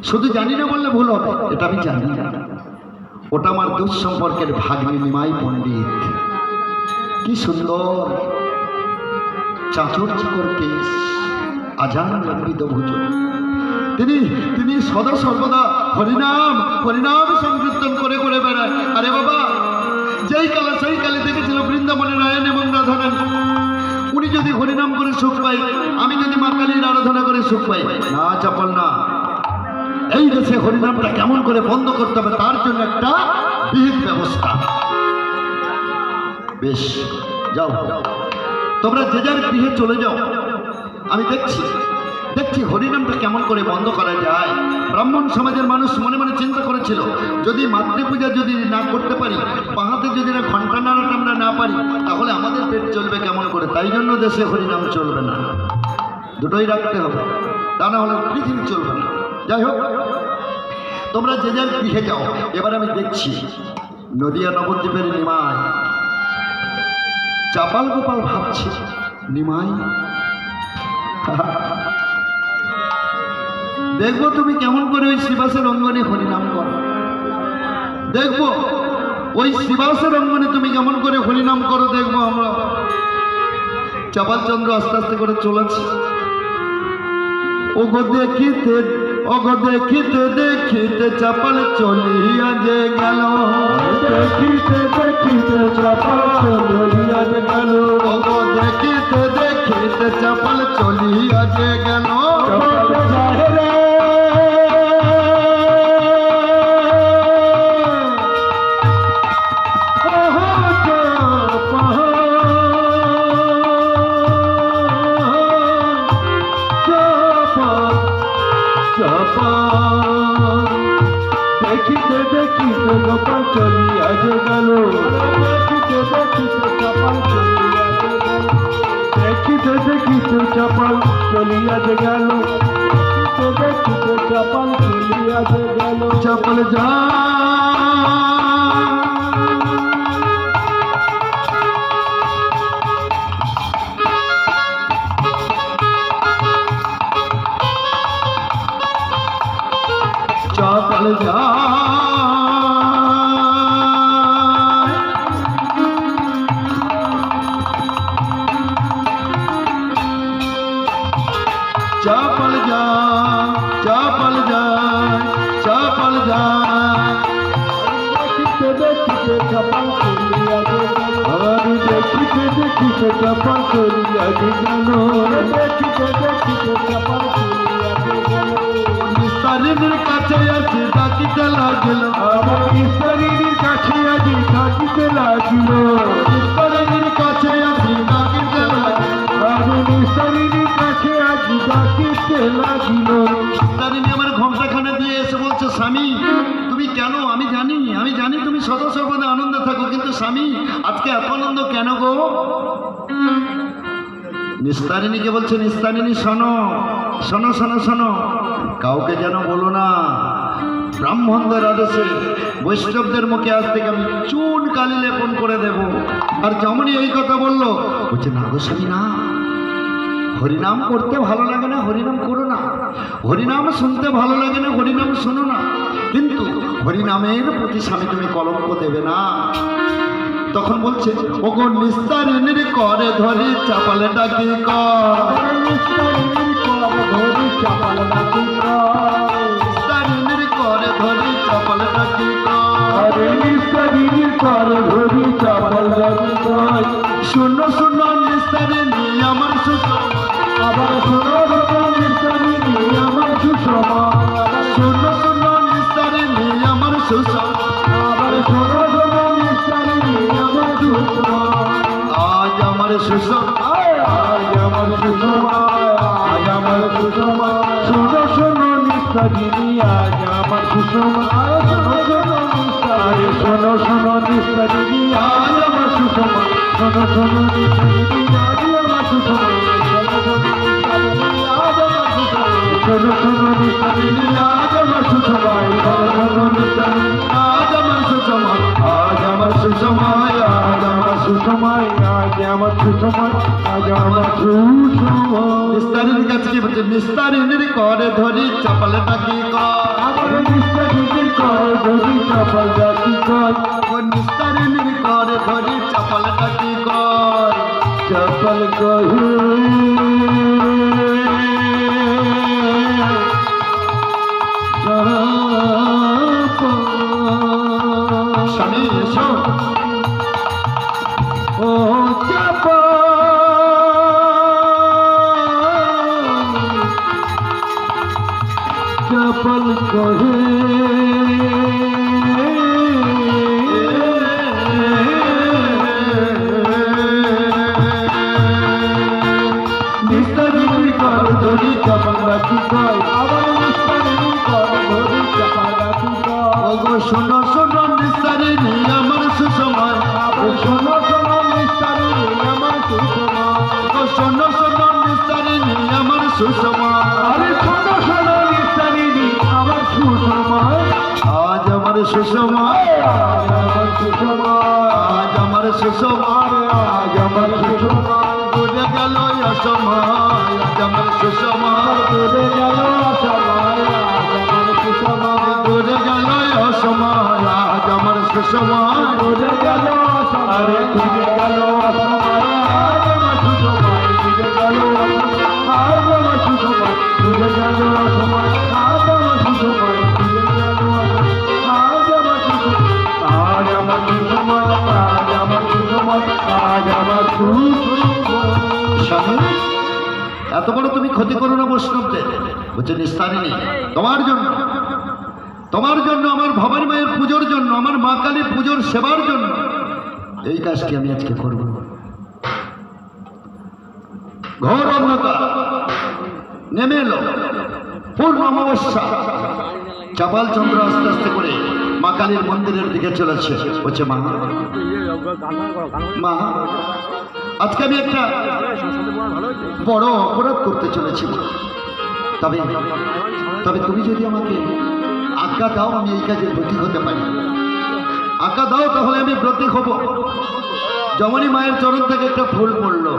শুধু জানি না বললে ভুল হবে, এটা আমি জানি না। ওটা আমার দূর সম্পর্কের ভাগ্নি নিমাই পণ্ডিত। কি সুন্দর চাচর চাকর কেশ, আজান লম্বিত ভুজ। তিনি সদা সর্বদা হরিনাম হরিনাম সংকীর্তন করে করে বেড়ায়। আরে বাবা, যেই কালে সেই কালে দেখেছিল বৃন্দাবনের আয়ন এবং রাধারানী। উনি যদি হরিনাম করে সুখ পাই, আমি যদি মা কালীর আরাধনা করে সুখ পাই। না চপল না, এই দেশে হরিনামটা কেমন করে বন্ধ করতে হবে তার জন্য একটা বিহিত ব্যবস্থা। বেশ, যাও তোমরা যে যার গৃহে চলে যাও, আমি দেখছি হরিনামটা কেমন করে বন্ধ করা যায়। ব্রাহ্মণ সমাজের মানুষ মনে মনে চিন্তা করেছিল, যদি মাতৃপূজা যদি না করতে পারি, পাহাতে যদি না ঘন্টা নাড়াটা আমরা না পারি, তাহলে আমাদের পেট চলবে কেমন করে। তাই জন্য দেশে হরিনাম চলবে না, দুটোই রাখতে হবে, তা না হলে পৃথিবী চলবে না। যাই হোক, তোমরা যে যার গৃহে যাও। এবার আমি দেখছি নদিয়া নবদ্বীপের নিমাই চাপাল গোপাল ভাবছে, নিমাই দেখবো তুমি কেমন করে ওই শিবাসের অঙ্গনে হরিনাম করো, দেখবো ওই শিবাসের অঙ্গনে তুমি কেমন করে হরিনাম করো, দেখবো আমরা। চাপাল চন্দ্র আস্তে আস্তে করে চলেছে। ওগো দেখিতে দেখিতে চাপাল চলিয়া যে গেল, দেখিতে দেখিতে চাপাল চলিয়া যে গেল, ওগো দেখিতে দেখিতে চাপাল চলিয়া যে গেল। চাপাল যায় রে, দেখিতে দেখিতে গোপাল চলিয়া যে গেল, দেখিতে দেখিতে চাপাল চলিয়া যে গেল, দেখিতে দেখিতে চাপাল চলিয়া যে গেল, দেখিতে দেখিতে চাপাল চলিয়া যে গেল। চাপাল যা চাপাল যা চাপাল যা চাপাল যা চাপাল যা। দেখিতে দেখিতে চাপাল চলিয়া যে গেল, আমি দেখিতে দেখিতে চাপাল চলিয়া যে গেল, দেখিতে দেখিতে চাপাল চলিয়া যে গেল। নিস্তারিণীর কাছে আছে ডাকিতে লাগিল, আমার ঈশ্বরীর কাছে আজি থাকিতে লাগিল, নিস্তারিণীর কাছে আছে ডাকিতে লাগিল। আমি ঈশ্বরীর কাছে আজি ডাকিতে লাগিল। নিস্তারিণী আমার ঘোমটাখানা দিয়ে এসে বলছে, স্বামী তুমি কেন? আমি জানি তুমি সদা সর্বদা আনন্দে থাকো, কিন্তু স্বামী আজকে এত আনন্দ কেন গো? নিস্তারিণীকে বলছে, নিস্তারিণী শোনো শোনো শোনো শোনো, কাউকে যেন বলো না। ব্রাহ্মণদের আদেশে বৈষ্ণবদের মুখে আজ থেকে আমি চুন কালি লেপন করে দেব। আর যেমনই এই কথা বললো, বলছে না গো স্বামী না, হরিনাম করতে ভালো লাগে না, হরিনাম করো না। হরিনাম শুনতে ভালো লাগে না, হরিনাম শোনো না। কিন্তু হরিনামের প্রতি স্বামী তুমি কলঙ্ক দেবে না। তখন বলছে, ওগো নিস্তারিণীর করে ধরি চাপালে ডাকি কর, নিস্তারিণীর করে ধরি চাপালে ডাকি কর। শূন্য শূন্য নিস্তারিণী আমার সুষমা, আবার শূন্য শূন্য নিস্তারিণী আমার সুষমা, শূন্য শূন্য নিস্তারিণী আমার সুষমা, আবার শূন্য শূন্য নিস্তারিণী আমার সুষমা। আজ আমার সুষমা, আজ আমার সুষমা, আজ আমার সুষমা, শূন্য শূন্য নিস্তারিণী আজ আমার সুষমা, শোনো শোনো নিস্তারিণী আজ আমার সুষমা, শোনো শোনো নিস্তারিণী আজ আমার সুষমা, শোনো শোনো নিস্তারিণী আজ আমার সুষমা, শোনো নিস্তারিণী আজ আমার সুষমা, আজ আমার সুষমা, আজ আমার সুষমা, আজ আমার সুষমা, আজ আমার সুষমা। নিস্তারিণীর কাছে কি বলছে? নিস্তারিণীর করে ধরি চাপালে ডাকি কর, আমার নিস্তারিণীর করে ধরি চাপাল ডাকি কর, নিস্তারিণীর করে ধরি চাপাল ডাকি কর, চাপাল কহি স্বামী এসো, ও চাপা চাপাল কহে নিস্তারিণী কর ধরি চাপাল রাখি কয়, আবার নিস্তারিণী কর ধরি চাপাল রাখি কয়। ওগো শোনো শোনো নিস্তারিণী আমার সুসময়, শোনো শোনো নিস্তারিণী আমার সুসময়, ওগো শোনো শোনো নিস্তারিণী আমার সুসময়, আরে শোনো শোনো নিস্তারিণী আমার সুসময়। আজ আমার সুসময়, আজ আমার সুসময়, আজ আমার সুসময়, আজ আমার সুসময়, দূরে গেল অসময়, আজ আমার সুসময়, দূরে গেল অসময়, আজ আমার সুসময়, দূরে গেল অসময়, আজ আমার সুসময়, দূরে গেল অসময়, আরে দূরে গেল অসময়, আজ আমার সুসময়, দূরে গেল অসময়, আজ আমার সুসময়, দূরে গেল অসময়, আজ আমার সুসময়, দূরে গেল অসময়, আজ আমার সুসময়, আজ আমার সুসময়, আজ আমার সুসময়, আজ আমার সুসময়। স্বামী এত বড় তুমি ক্ষতি করো না বৈষ্ণবদের। বলছে নিস্তারিণী তোমার জন্য, তোমার জন্য, আমার ভবানী মায়ের পুজোর জন্য, আমার মা কালী পুজোর সেবার জন্য এই কাজটি আমি আজকে করব। ঘোর অন্ধকার নেমে এলো, পূর্ণ অমাবস্যা, চাপাল চন্দ্র আস্তে আস্তে করে মা কালীর মন্দিরের দিকে চলেছে। বলছে মা, মা আজকে আমি একটা বড় অপরাধ করতে চলেছি, তবে তবে তুমি যদি আমাকে আজ্ঞা দাও আমি এই কাজে ব্রতী হতে পারি। আজ্ঞা দাও তাহলে আমি ব্রতী হব। যমনী মায়ের চরণ থেকে একটা ফুল পড়লো,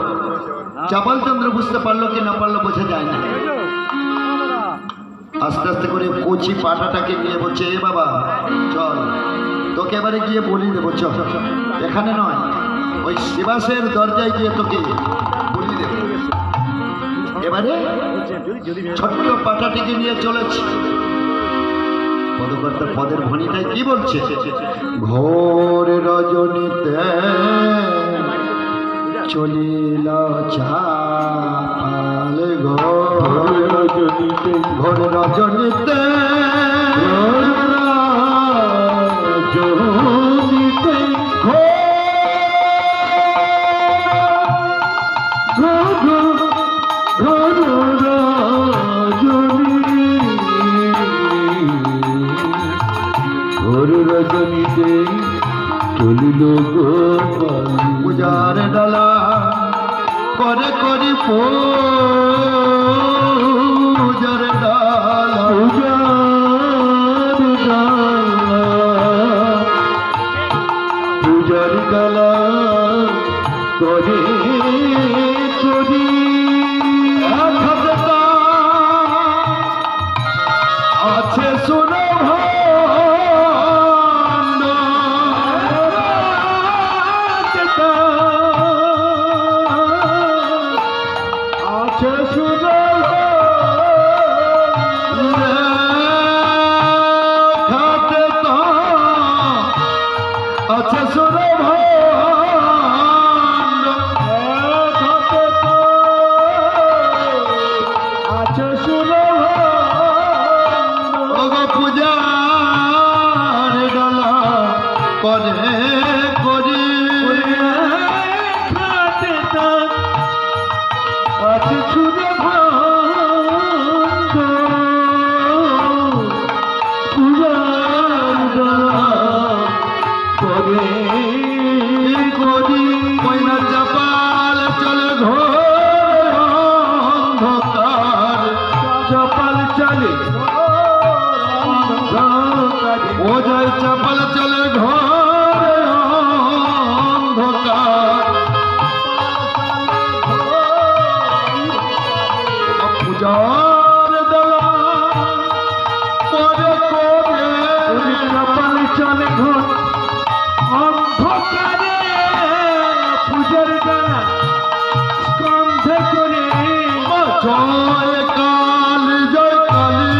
চাপাল চন্দ্র বুঝতে পারলো কি না পারলো বোঝা যায় না। আস্তে আস্তে করে কচি পাটাটাকে নিয়ে বলছে, এ বাবা চল, তোকে এবারে গিয়ে বলি দেবো, চল এখানে নয়, ওই শিবাসের দরজায় গিয়ে তোকে বলি দেব। এবারে ছোট্ট পাটাটিকে নিয়ে চলেছে। পদকর্তা পদের ভণিটাই কি বলছে? ঘোর রজনীতে চলিল চাপাল, ঘোর রজনীতে, ঘোর রজনীতে, রজনীতে, ঘোর রজনীতে চলিল চলিল গোপাল পূজার ডালা করে করি পূজার ডালা পূজার ডালা করে করি আছে শোনো আছে শুনো খাতে তো আছে শোনো আছে শুনো পূজার ডালা করে করি আছে শুনো পূজার ডালা করে করি ময়না চাপাল চলে ঘোর অন্ধকার চপাল চলে ও যায় চাপাল চলে ঘোর অন্ধকার পূজার ডালা করে করে চপাল চলে ঘর অন্ধকারে পূজার ডালা স্কন্ধে করে জয় কাল জয় কালী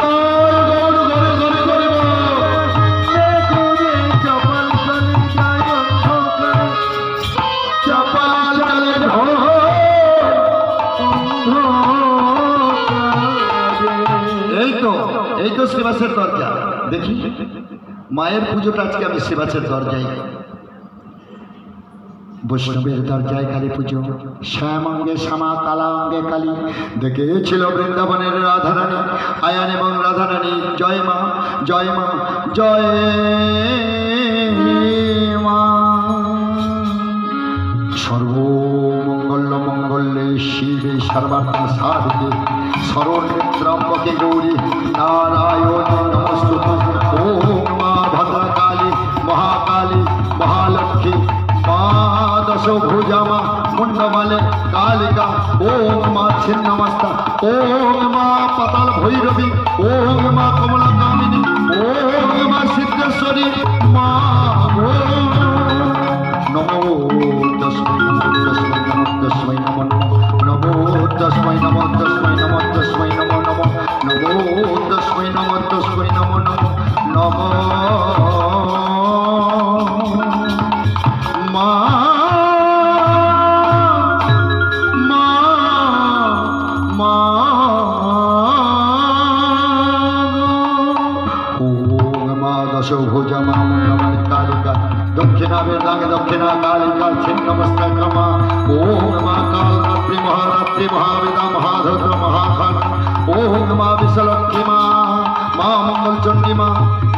গৌর গরে গরে গরে করে চপাল চলে যায় অন্ধকারে চাপাল চলে ঘোর এই তো শ্রীবাসের দরজা দেখি মায়ের পুজোটা আজকে আমি শ্রীবাসের দরজায় বৈষ্ণবের দরজায় কালী পুজো শ্যাম অঙ্গে শ্যামা কালা অঙ্গে কালী দেখেছিল বৃন্দাবনের রাধারানী আয়ান এবং রাধারানী জয় মা জয় মা জয় মা সর্বমঙ্গল মঙ্গলে শিবে সর্বার্থ সাধিকে সরণেত্রম্বকে গৌরী নারায়ণ নমস্তুতে ওম মা ভদ্রকালী মহাকালী মহালক্ষ্মী মা দশভুজা মা মুন্ডমালে কালিকা ওম মা ছিন্নমস্তা ওম মা পাতাল ভৈরবী ওম মা কমলা কামিনী ওম মা সিদ্ধেশ্বরী মা নমো তস্মৈ নমো তস্মৈ নমো নমো তস্মৈ নমো তস্মৈ নমো তস্মৈ নমো নমো নমো তস্মৈ নমো তস্মৈ নমো নমো নমো মা মা মা ওম মা দশভুজা মা মুন্ডমালি কালিকা দক্ষিণাবের রাগে দক্ষিণা কালিকা ছিন্নমস্তক মা ওম মা কাল রাত্রি মহারাত্রি মহাবেদা মহাধদ্র মহাখান ওম মা বিশালক্ষী মা মা মঙ্গল চণ্ডী মা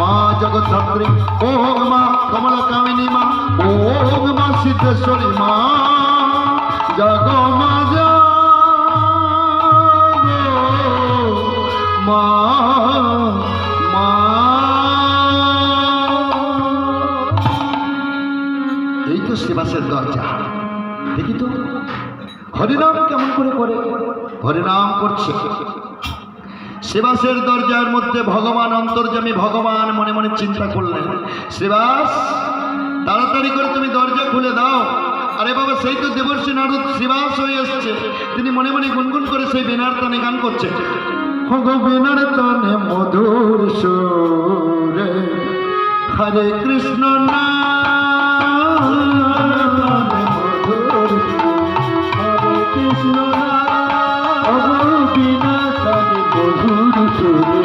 মা জগদ্ধাত্রী ওম মা কমলা কামিনী মা ওম মা সিদ্ধেশ্বরী মা জগমাজা মা মা এই তো শ্রীবাসের দরজা দেখি তো হরিনাম কেমন করে করে হরিনাম করছে শ্রীবাসের দরজার মধ্যে ভগবান অন্তর্যামী ভগবান মনে মনে চিন্তা করলেন শ্রীবাস তাড়াতাড়ি করে তুমি দরজা খুলে দাও আরে বাবা সেই তো দেবর্ষী নারদ শ্রীবাস হয়ে এসছে তিনি মনে মনে গুনগুন করে সেই বীণার তানে গান করছে হগো বীণার তানে মধুর সুরে হরে কৃষ্ণ না হরে কৃষ্ণ বিনা তালে মধুর সুরে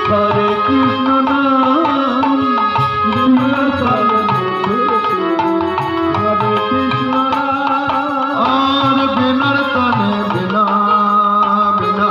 হরে কৃষ্ণ নাম বিনা তালে মধুর সুরে হরে কৃষ্ণ আর বীণার তানে বিনা বিনা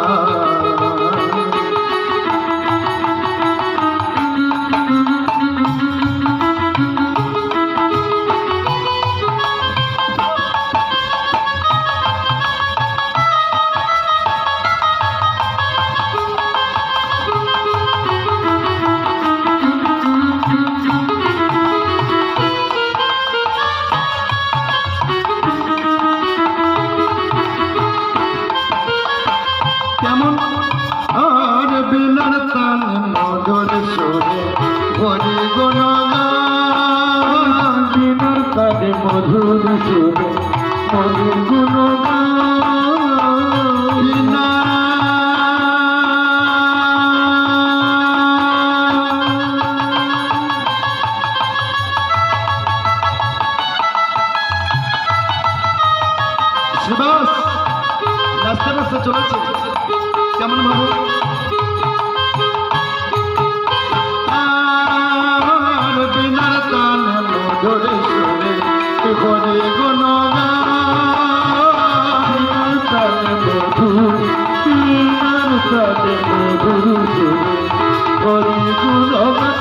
তারে মধুর সুরে মধুর গুণগান শিবাস নাচতে নাচতে চলেছে কেমন ভাবো আর বিনার তান মধুর সুরে হরে গুণগান তারে মধুর তারে মধুর সুরে হরি গুণগান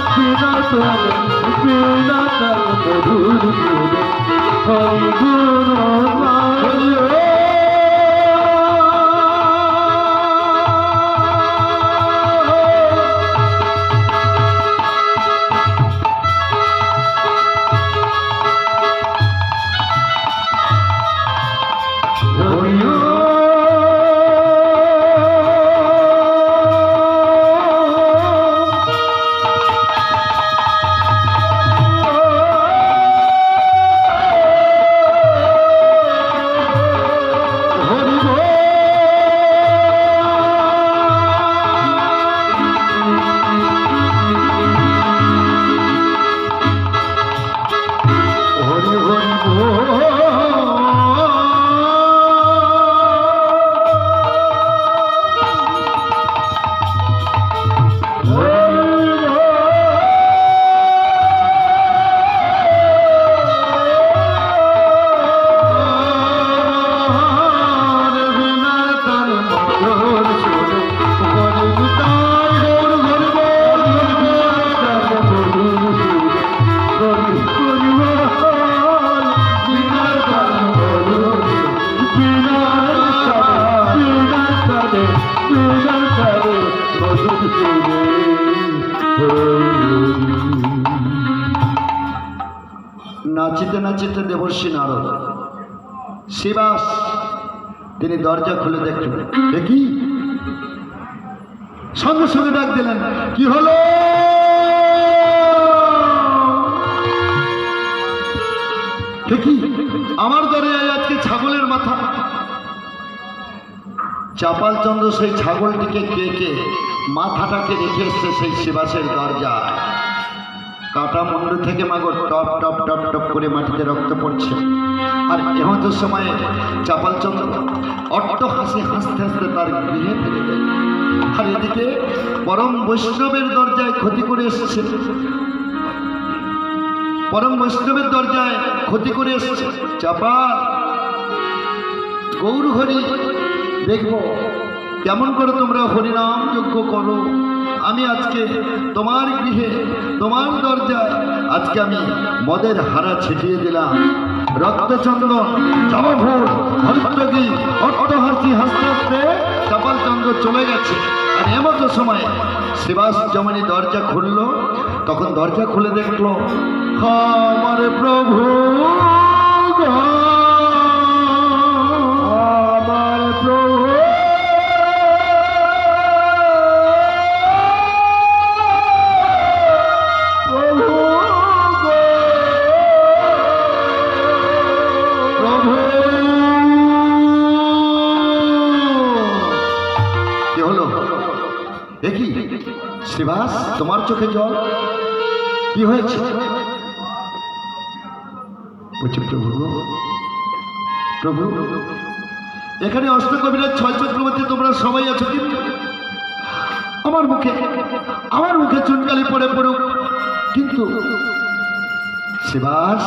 বিনা তারে মধুর সুরে হরি গুণগান নাচিতে নাচিতে দেবর্ষী নারদ শিবাস তিনি দরজা খুলে দেখলেন দেখি সঙ্গে সঙ্গে ডাক দিলেন কি হলো দেখি আমার দরজায় আজকে ছাগলের মাথা চাপাল চন্দ্র সেই ছাগলটিকে কেটে মাথাটাকে রেখে এসছে সেই শিবাসের দরজায় কাটা মুন্ডু থেকে মাগো টপ টপ টপ টপ করে মাটিতে রক্ত পড়ছে আর এমত সময়ে চাপাল চন্দ্র অট্ট হাসি হাসতে হাসতে তার গৃহে ফিরে গেল আর এদিকে পরম বৈষ্ণবের দরজায় ক্ষতি করে এসেছে পরম বৈষ্ণবের দরজায় ক্ষতি করে এসেছে চাপাল গৌর হরি দেখবো কেমন করে তোমরা হরিনাম যজ্ঞ করো আমি আজকে তোমার গৃহে তোমার দরজায় আজকে আমি মদের হারা ছিটিয়ে দিলাম রক্তচন্দন জবভোর হরিদ্রগী অট্টহাসি হাসতে হাসতে চাপাল চন্দ্র চলে গেছে আর এমতো সময় শিবাস যমনি দরজা খুলল তখন দরজা খুলে দেখলো আমার প্রভু আমার প্রভু দেখি শিবাস তোমার চোখে জল কি হয়েছে বলছি প্রভু প্রভু এখানে অষ্টকবিরাজ ছয় চক্রবর্তী তোমরা সবাই আছো কিন্তু আমার মুখে চুনকালি পড়ে পড়ুক কিন্তু শিবাস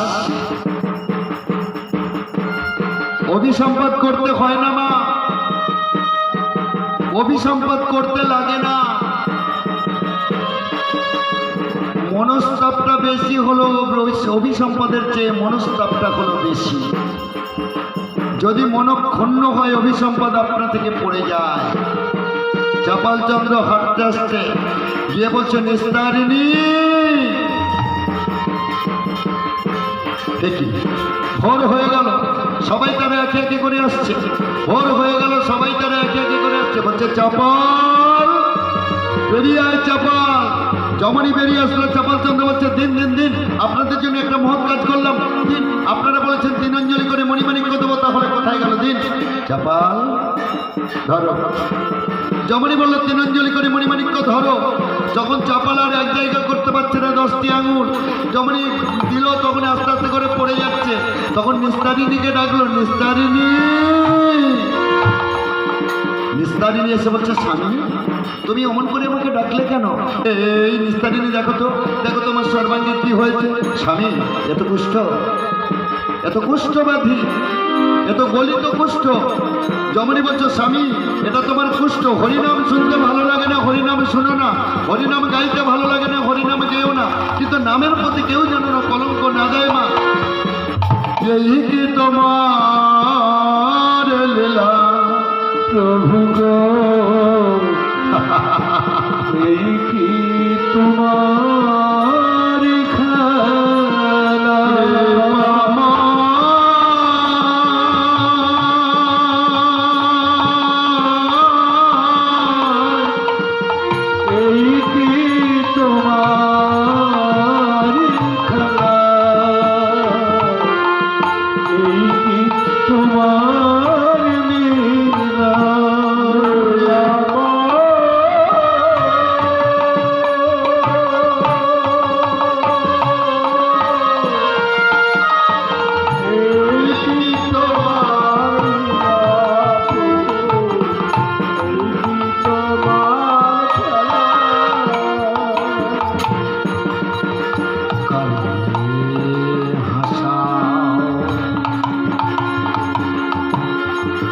অভিসম্পাদ করতে হয় না মা অভিসম্পাদ করতে লাগে না মনস্তাপটা বেশি হলো অভিসম্পাদের চেয়ে মনস্তাপটা হলো বেশি যদি মনক্ষুণ্ণ হয় অভিসম্পাদ আপনা থেকে পড়ে যায় চাপাল চন্দ্র হাঁটতে আসতে গিয়ে বলছে নিস্তারিণী দেখি ভোর হয়ে গেল সবাই তারা একে একে করে আসছে ভোর হয়ে গেল সবাই তারা একে একে করে আসছে বলছে চাপাল বেরিয়ে আয় চাপাল যমনি বেরিয়ে আসলো চাপাল চন্দ্র বলছে দিন দিন দিন আপনাদের জন্য একটা মহৎ কাজ করলাম দিন আপনারা বলেছেন 3 অঞ্জলি করে মণিমাণিক্য দেবো, তাহলে কোথায় গেল দিন? চাপাল ধরো। যমনি বললো 3 অঞ্জলি করে মণিমাণিক্য ধরো। যখন চাপাল আর এক জায়গা করতে পারছে না 10টি আঙুল, যমনি দিল তখন আস্তে আস্তে করে পড়ে যাচ্ছে। তখন নিস্তারিণীকে ডাকলো, নিস্তারিণী। নিস্তারিণী এসে বলছে, স্বামী তুমি অমন করে আমাকে ডাকলে কেন? এই নিস্তারিণী, দেখো তো দেখো তোমার সর্বাঙ্গে কি হয়েছে। স্বামী এত কুষ্ঠ, এত কুষ্ঠব্যাধি, এত গলিত কুষ্ঠ। যমনি বলছো, স্বামী এটা তোমার কুষ্ঠ। হরিনাম শুনতে ভালো লাগে না, হরিনাম শুনো না। হরিনাম গাইতে ভালো লাগে না, হরিনাম গেও না। কিন্তু নামের প্রতি কেউ যেন না কলঙ্ক না দেয় মা। এই কি তোমার লীলা প্রভু গো, এই কি তোমার খেলা? এই কি তোমার খেলা? এই কি তোমার লীলা?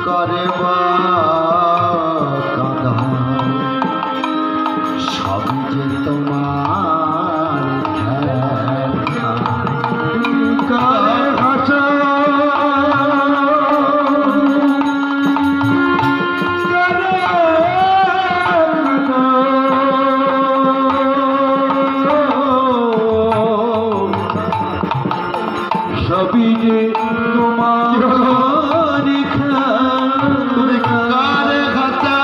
করে কাঁদা সবই যে তোমার খেলা। কারে হাসা সবই যে তোমার খেলা। তুমি কারে খাতা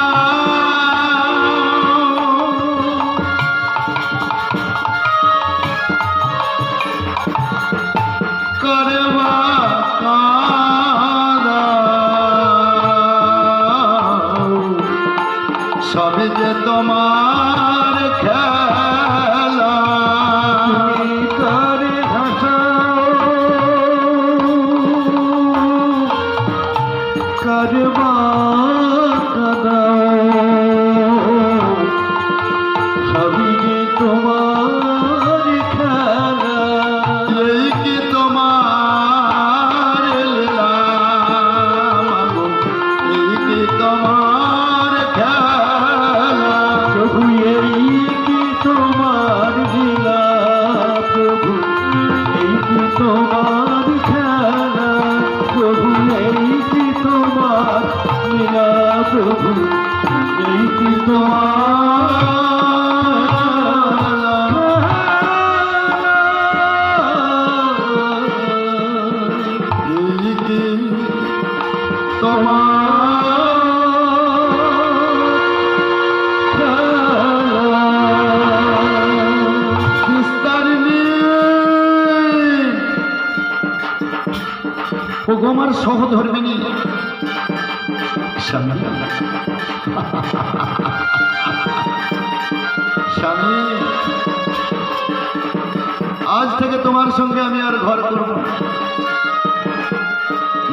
করে কাঁদা সবই যে তোমার খেলা। তুমি কারে হাসা কারে কাঁদা সবই যে তোমার খেলা। এই কি তোমার লীলা মাগো, এই কি তোমার খেলা। প্রভু এই কি তোমার লীলা? প্রভু এই কি তোমার খেলা? প্রভু এই কি তোমার লীলা? প্রভু এই কি এই কি তোমার নিস্তারিণী। ও গো আমার সহধর্মিণী স্বামী, স্বামী আজ থেকে তোমার সঙ্গে আমি আর ঘর করব না।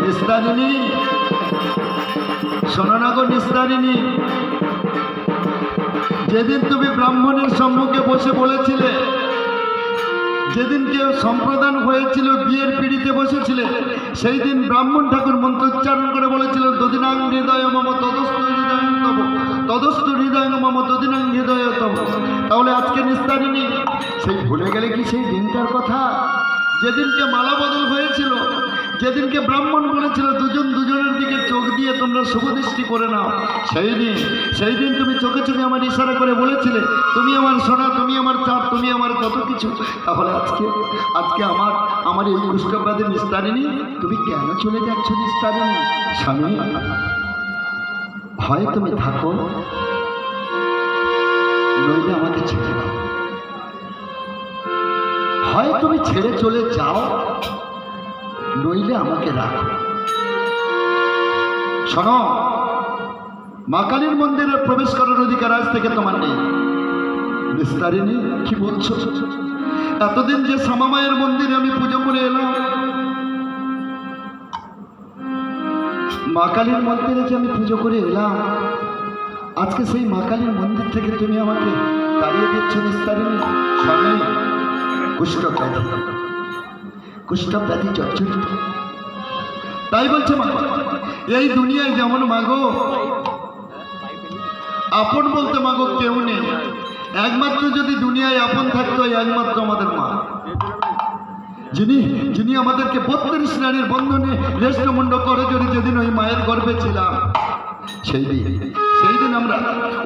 নিস্তারিণী শোনো না গো নিস্তারিণী, যেদিন তুমি ব্রাহ্মণের সম্মুখে বসে বলেছিলে, যেদিনকে সম্প্রদান হয়েছিল, বিয়ের পিড়িতে বসেছিলে, সেই দিন ব্রাহ্মণ ঠাকুর মন্ত্রোচ্চারণ করে বলেছিল, দদিনাং হৃদয় মম তদস্তু হৃদয় তব, তদস্তু হৃদয় মম দদিনাং হৃদয় তব। তাহলে আজকে নিস্তারিণী সেই ভুলে গেলে কি সেই দিনটার কথা? যেদিনকে মালা বদল হয়েছিল, যেদিনকে ব্রাহ্মণ বলেছিল দুজন দুজনের দিকে চোখ দিয়ে তোমরা শুভদৃষ্টি করে নাও, সেই দিন তুমি চোখে চোখে আমার ইশারা করে বলেছিলে, তুমি আমার সোনা, তুমি আমার চাঁদ, তুমি আমার কত কিছু। তাহলে আজকে আমার এই কুষ্ঠব্যাধি নিস্তারিণী, তুমি কেন চলে যাচ্ছ নিস্তারিণী? স্বামী হয় তুমি থাকো, নইলে আমাকে ছেড়ে দাও। হয় তুমি ছেড়ে চলে যাও, নইলে আমাকে রাখো। শোনো, মা কালীর মন্দিরে প্রবেশ করার অধিকার আজ থেকে তোমার নেই। নিস্তারিণী, কি বলছো? এতদিন যে শ্যামা মায়ের মন্দিরে আমি পুজো করে এলাম, মা কালীর মন্দিরে যে আমি পুজো করে এলাম, আজকে সেই মা কালীর মন্দির থেকে তুমি আমাকে তাড়িয়ে দিচ্ছ নিস্তারিণী। স্বামী কুষ্ঠব্যাধি জর্জরিত, তাই বলছে মা, এই দুনিয়ায় যেমন মাগো আপন বলতে মাগো কেউ নেই। একমাত্র যদি দুনিয়ায় আপন থাকতো, একমাত্র আমাদের মা, যিনি আমাদেরকে 32 নারীর বন্ধনে রেষ্টমুণ্ড করে জড়ি যেদিন ওই মায়ের গর্ভে ছিলাম, সেই দিন আমরা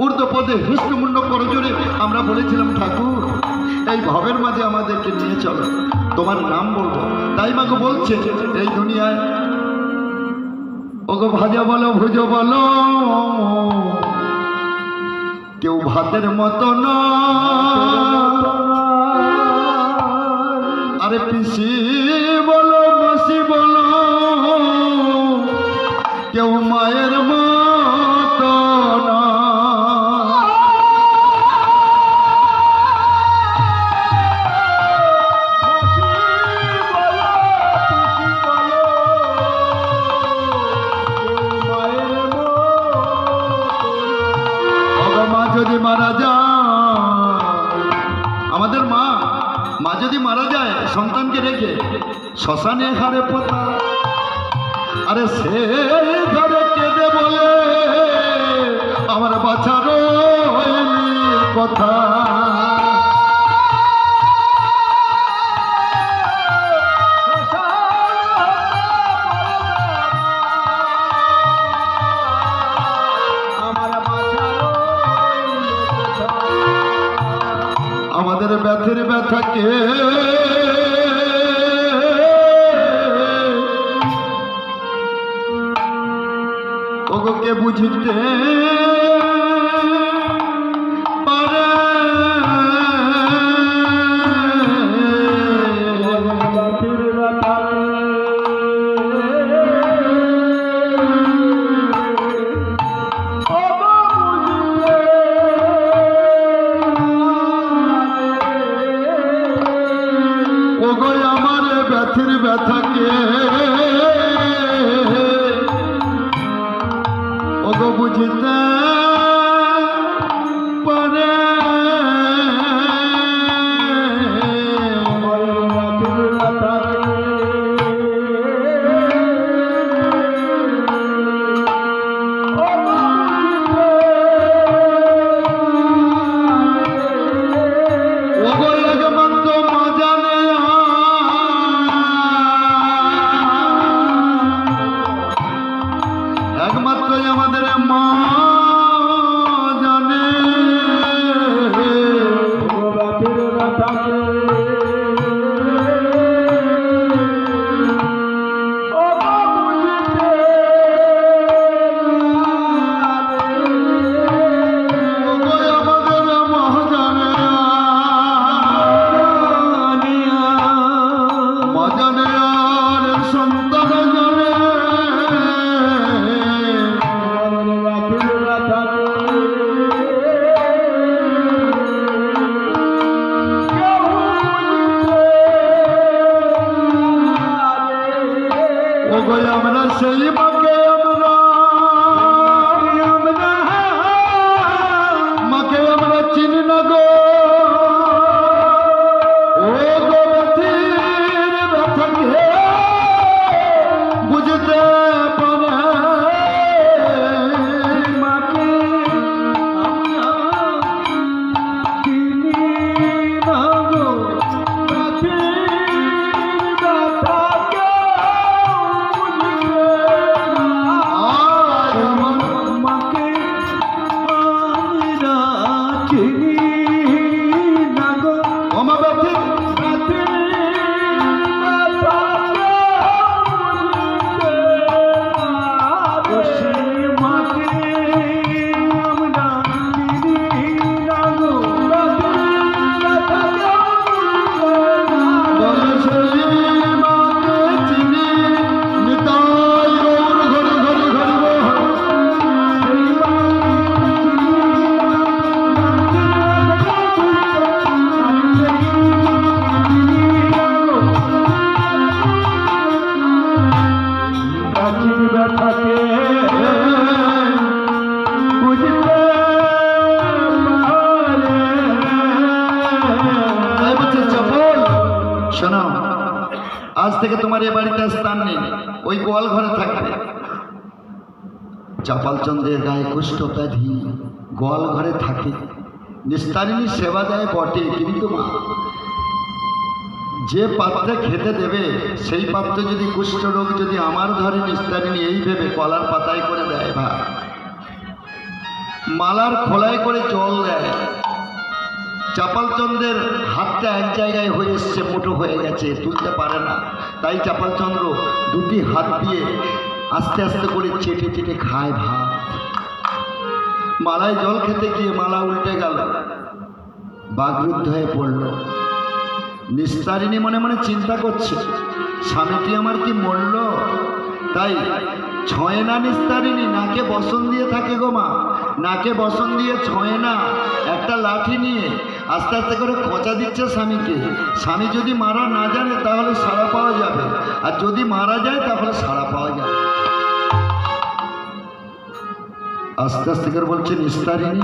ঊর্ধ্বপদে হৃষ্টমুণ্ড করে জোরে আমরা বলেছিলাম, ঠাকুর এই ভবের মাঝে আমাদেরকে নিয়ে চলো, তোমার নাম বলবো। তাই মাকে বলছে, এই দুনিয়ায় ওগো ভাজা বলো ভুজো বলো, কেউ ভাতের মতো না। আরে পিসি বলো মাসি বলো, কেউ মায়ের মতো না। যদি মারা যায়, আমাদের মা যদি মারা যায় সন্তানকে রেখে শ্মশানে হারে পোতা, আরে সে ঘরে কেঁদে বলে আমার বাচ্চারও কথা। আমাদের ব্যথের ব্যথাকে ওকে বুঝতে পারে, ব্যথের ব্যথাকে ওগো বুঝতে পারে। একমাত্রই আমাদের মা জানে আমরা সেই মাকে আমরা চিনি না গো, ও গো ব্যথির ব্যথাকে বুঝতে পারে। মাকে চিনি না গো, ব্যথির ব্যথাকে থেকে তোমার এ বাড়িতে স্থান নেই, ওই গোয়াল ঘরে থাকবে। চাপালচন্দ্রের গায়ে কুষ্ঠ ব্যাধি, গোয়াল ঘরে থাকে। নিস্তারিণী সেবা দেয় বটে, কিন্তু মা যে পাত্রে খেতে দেবে সেই পাত্র যদি কুষ্ঠরোগ যদি আমার ধরে, নিস্তারিণী এই ভেবে কলার পাতায় করে দেয় ভাই, মালার খোলায় করে জল দেয়। চাপালচন্দ্রের হাতটা এক জায়গায় হয়ে এসছে, মুঠো হয়ে গেছে, তুলতে পারে না। তাই চাপালচন্দ্র দুটি হাত দিয়ে আস্তে আস্তে করে চেটে চেটে খায় ভাত। মালায় জল খেতে গিয়ে মালা উল্টে গেল, বাগরুদ্ধ হয়ে পড়ল। নিস্তারিণী মনে মনে চিন্তা করছে, স্বামীটি আমার কি মরল? তাই ছয় না নিস্তারিণী, নাকে বসন দিয়ে থাকে গো মা, নাকে বসন দিয়ে ছয় না, একটা লাঠি নিয়ে আস্তে আস্তে করে খোঁচা দিচ্ছে স্বামীকে। স্বামী যদি মারা না জানে তাহলে সাড়া পাওয়া যাবে, আর যদি মারা যায় তাহলে সাড়া পাওয়া যাবে। আস্তে আস্তে করে বলছে, নিস্তারিণী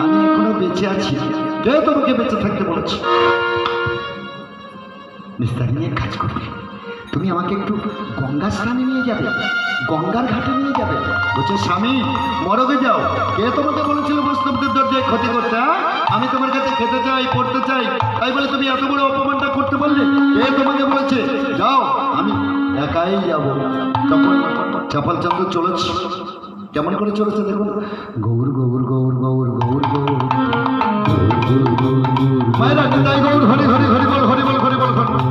আমি এখনো বেঁচে আছি, কে তোমাকে বেঁচে থাকতে বলেছি? নিস্তারিণী এক কাজ করবে, তুমি আমাকে একটু গঙ্গা স্নানে নিয়ে যাবে, গঙ্গার ঘাটে নিয়ে যাবে। বলছে, স্বামী মরগে যাও, কে তোমাকে বলেছিল বৈষ্ণবদের দরজায় ক্ষতি করতে? আমি তোমার কাছে খেতে চাই, পড়তে চাই, তাই বলে তুমি এত বড় অপমানটা করতে পারলে? কে তোমাকে বলেছে? যাও, আমি একাই যাব। তখন চাপালচন্দ্র চলেছে, কেমন করে চলেছে দেখুন, গৌর গৌর গৌর গৌর গৌর গৌর মায়েরা নিতাই গৌর, হরি হরি হরি বল, হরি বল, হরি বল, হরি বল।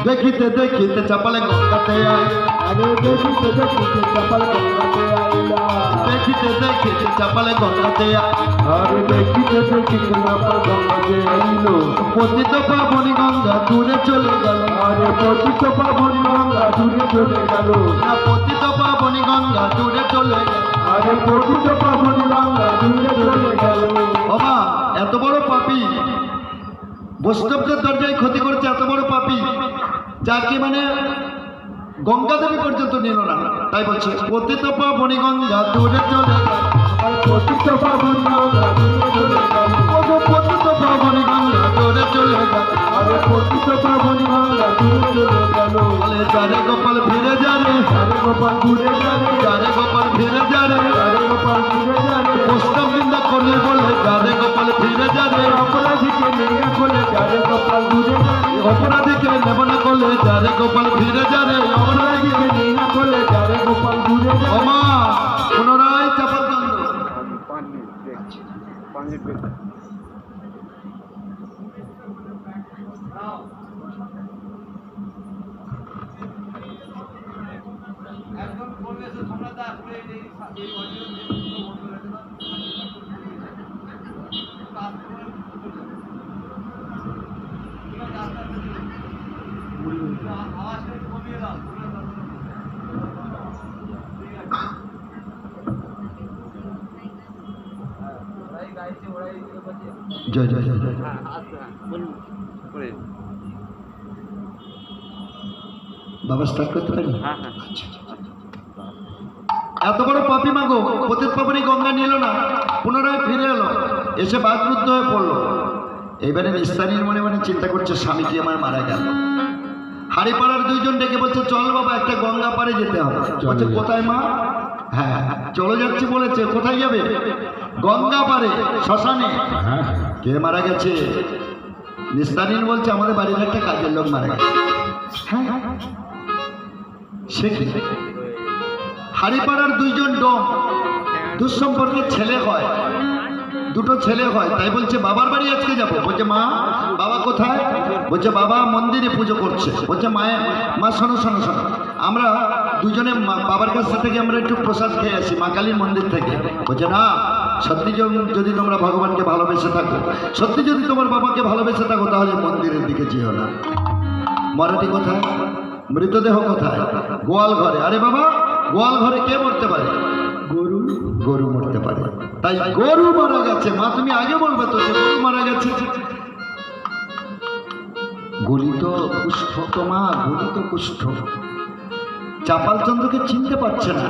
দেখিতে দেখিতে চাপালে গঙ্গাতে আয়, আরে দেখিতে দেখিতে চাপাল গঙ্গাতে আইলা, দেখিতে দেখিতে চাপালে গঙ্গাতে আয়। আরে দেখিতে দেখিতে চাপাল গঙ্গাতে আইলো, পতিত পাবনী গঙ্গা দূরে চলে গেল। আরে পতিত পাবনী গঙ্গা দূরে চলে গেল, না পতিত পাবনী গঙ্গা দূরে চলে গেল। আরে পতিত পাবনী গঙ্গা দূরে চলে গেল। বাবা এত বড় পাপী, বৈষ্ণবদের দরজায় ক্ষতি করেছে, এত বড় পাপী, যাকে মানে গঙ্গা দেবী পর্যন্ত নিল না। তাই বলছে, পতিত পাবনী গঙ্গা দূরে চলে গেল, আরে পতিত পাবনী গঙ্গা দূরে চলে গেল, পতিত পাবনী গঙ্গা দূরে চলে গেল। আরে পতিত পাবনী গঙ্গা দূরে চলে গেল। বলে যারে গোপাল ফিরে যারে, আরে গোপাল ঘুরে যাবে, যারে গোপাল ফিরে যারে, আরে গোপাল ঘুরে যাবে, বৈষ্ণব নিন্দা করলে বলে যারে গোপাল ফিরে যারে। অপরাধীকে নিয়ে খোলে যারে গোপাল ঘুরে যাবে, অপরাধীকে নেব না করলে যারে গোপাল ফিরে যারে। অপরাধীকে নিয়ে খোলে যারে গোপাল ঘুরে যাবে। ওমা পুনরায় চাপালচন্দ্র জয় জয় জয় জয়। বাবা স্টার্ট করতে পারি? এত বড় পাপী মাগো, পতিত পাবনী গঙ্গা নিল না, পুনরায় ফিরে এলো, এসে বাকরুদ্ধ হয়ে পড়লো। এইবারে নিস্তারিণীর মনে মনে চিন্তা করছে, স্বামীটি আমার মারা গেল। হাড়িপাড়ার দুইজন ডেকে বলছে, চল বাবা একটা গঙ্গা পাড়ে যেতে হবে। বলছে, কোথায় মা? হ্যাঁ চলে যাচ্ছি বলেছে। কোথায় যাবে? গঙ্গা পাড়ে, শ্মশানে। কে মারা গেছে? নিস্তারিণী বলছে, আমাদের বাড়ির একটা কাজের লোক মারা গেছে। হ্যাঁ সে কি? হাড়িপাড়ার দুইজন ডোম, দুঃসম্পর্কের ছেলে হয়, দুটো ছেলে হয়। তাই বলছে, বাবার বাড়ি আজকে যাবো। বলছে, মা বাবা কোথায়? বলছে, বাবা মন্দিরে পুজো করছে। বলছে, মায়ের মা শোনো শোনো শোনো, আমরা দুজনে বাবার কাছ থেকে আমরা একটু প্রসাদ খেয়ে আসি মা কালীর মন্দির থেকে। বলছে, না সত্যি যদি তোমরা ভগবানকে ভালোবেসে থাকো, সত্যি যদি তোমার বাবাকে ভালোবেসে থাকো, তাহলে মন্দিরের দিকে যেও না। মরাঠি কোথায়? মৃতদেহ কোথায়? গোয়াল ঘরে। আরে বাবা, গোয়াল ঘরে কে মরতে পারে? গরু। গরু মরতে পারে। তাই গরু মারা গেছে। মা তুমি আগে বলবে তো যে গরু মারা গেছে। গলিত কুষ্ঠ তো মা, গলিত কুষ্ঠ। চাপালচন্দ্রকে চিনতে পারছে না,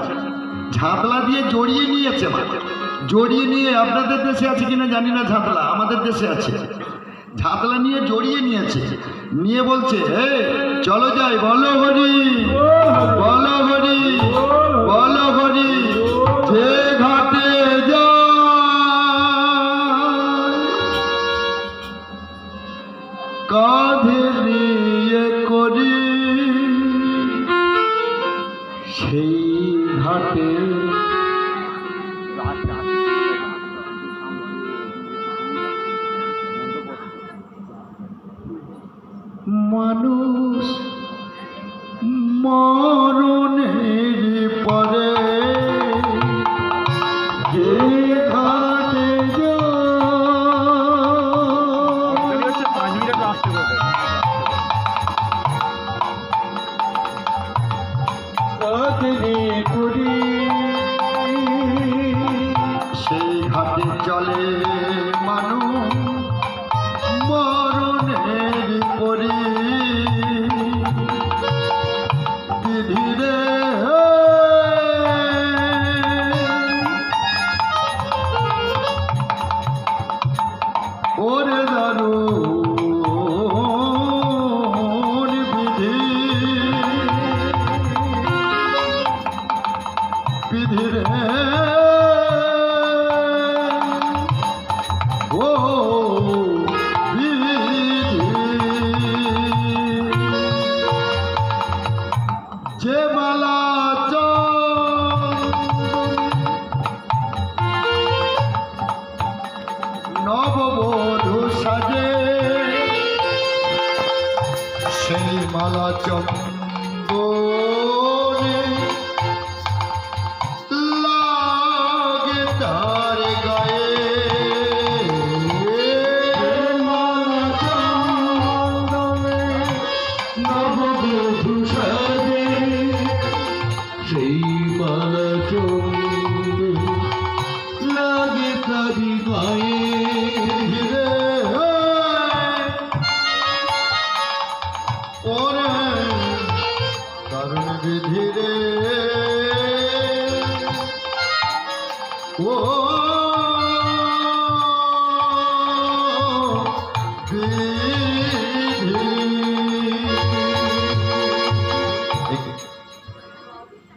ঝাঁতলা দিয়ে জড়িয়ে নিয়েছে মা। জড়িয়ে নিয়ে, আপনাদের দেশে আছে কিনা জানি না, ঝাঁতলা আমাদের দেশে আছে। ঝাঁতলা নিয়ে জড়িয়ে নিয়েছে, নিয়ে বলছে হে চলো যাই, বলো হরি বলো হরি বলো হরি, যে ঘাটে যায় কাঁধে নিয়ে করি, সেই ঘাটে মানুষ মরণের পরে যে ঘাটে করি সেই ঘাটে চলে মানুষ মরণের পরে ধীরে ওরে দারুণ বিধি বিধি রে ও বিধি, যে মালা নববধূ সাজে, সেই মালা চন্দনে লাগে তার গায়ে, মালা চন্দনে নববধূ সাজে, সেই মালা চন্দনে লাগে তারি গায়ে। ধীরে ওরে দারুণ বিধি রে ও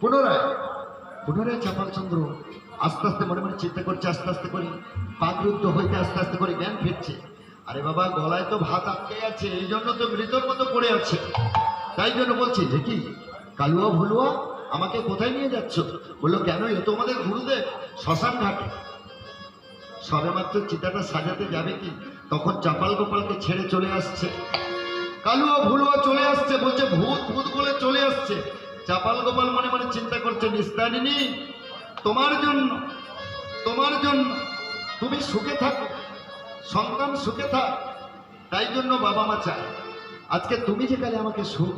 পুনরায় পুনরায় চাপালচন্দ্র আস্তে আস্তে মনে মনে চিন্তা করছে, আস্তে আস্তে করে পাগরুদ্ধ হইতে আস্তে আস্তে করে জ্ঞান ফিরছে। আরে বাবা, গলায় তো ভাত আটকে আছে, এই জন্য তো মৃতর মতো পড়ে আছে। তাই জন্য বলছি যে কি কালুয়া ভুলুয়া আমাকে কোথায় নিয়ে যাচ্ছ? বললো কেন, এ তো আমাদের গুরুদেব শ্মশান ঘাটে। সবে মাত্র চিতাটা সাজাতে যাবে কি, তখন চাপাল গোপালকে ছেড়ে চলে আসছে। কালুয়া ভুলুয়া চলে আসছে, বলছে ভূত ভূত বলে চলে আসছে। চাপাল গোপাল মনে মনে চিন্তা করছে, নিস্তারিণী তোমার জন্য, তোমার জন্য, তুমি সুখে থাকো, সন্তান সুখে থাক। তাই জন্য বাবা মা চায় আজকে তুমি যে কালে আমাকে সুখ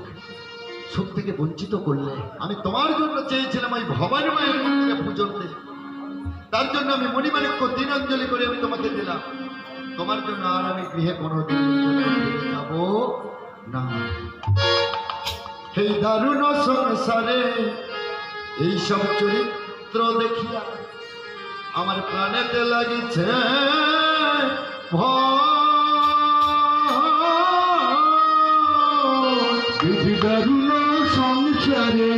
সুখ থেকে বঞ্চিত করলে, আমি তোমার জন্য চেয়েছিলাম ওই ভবানী মায়ের মন্দিরে পুজো দিতে। তার জন্য আমি মণিমাণিক্য দিনাঞ্জলি করে আমি তোমাকে দিলাম। তোমার জন্য আর আমি গৃহে কোনোদিন যাব না। এই দারুণ সংসারে এইসব চরিত্র দেখিয়া আমার প্রাণেতে লাগিছে বিধি দারুণ সংসারে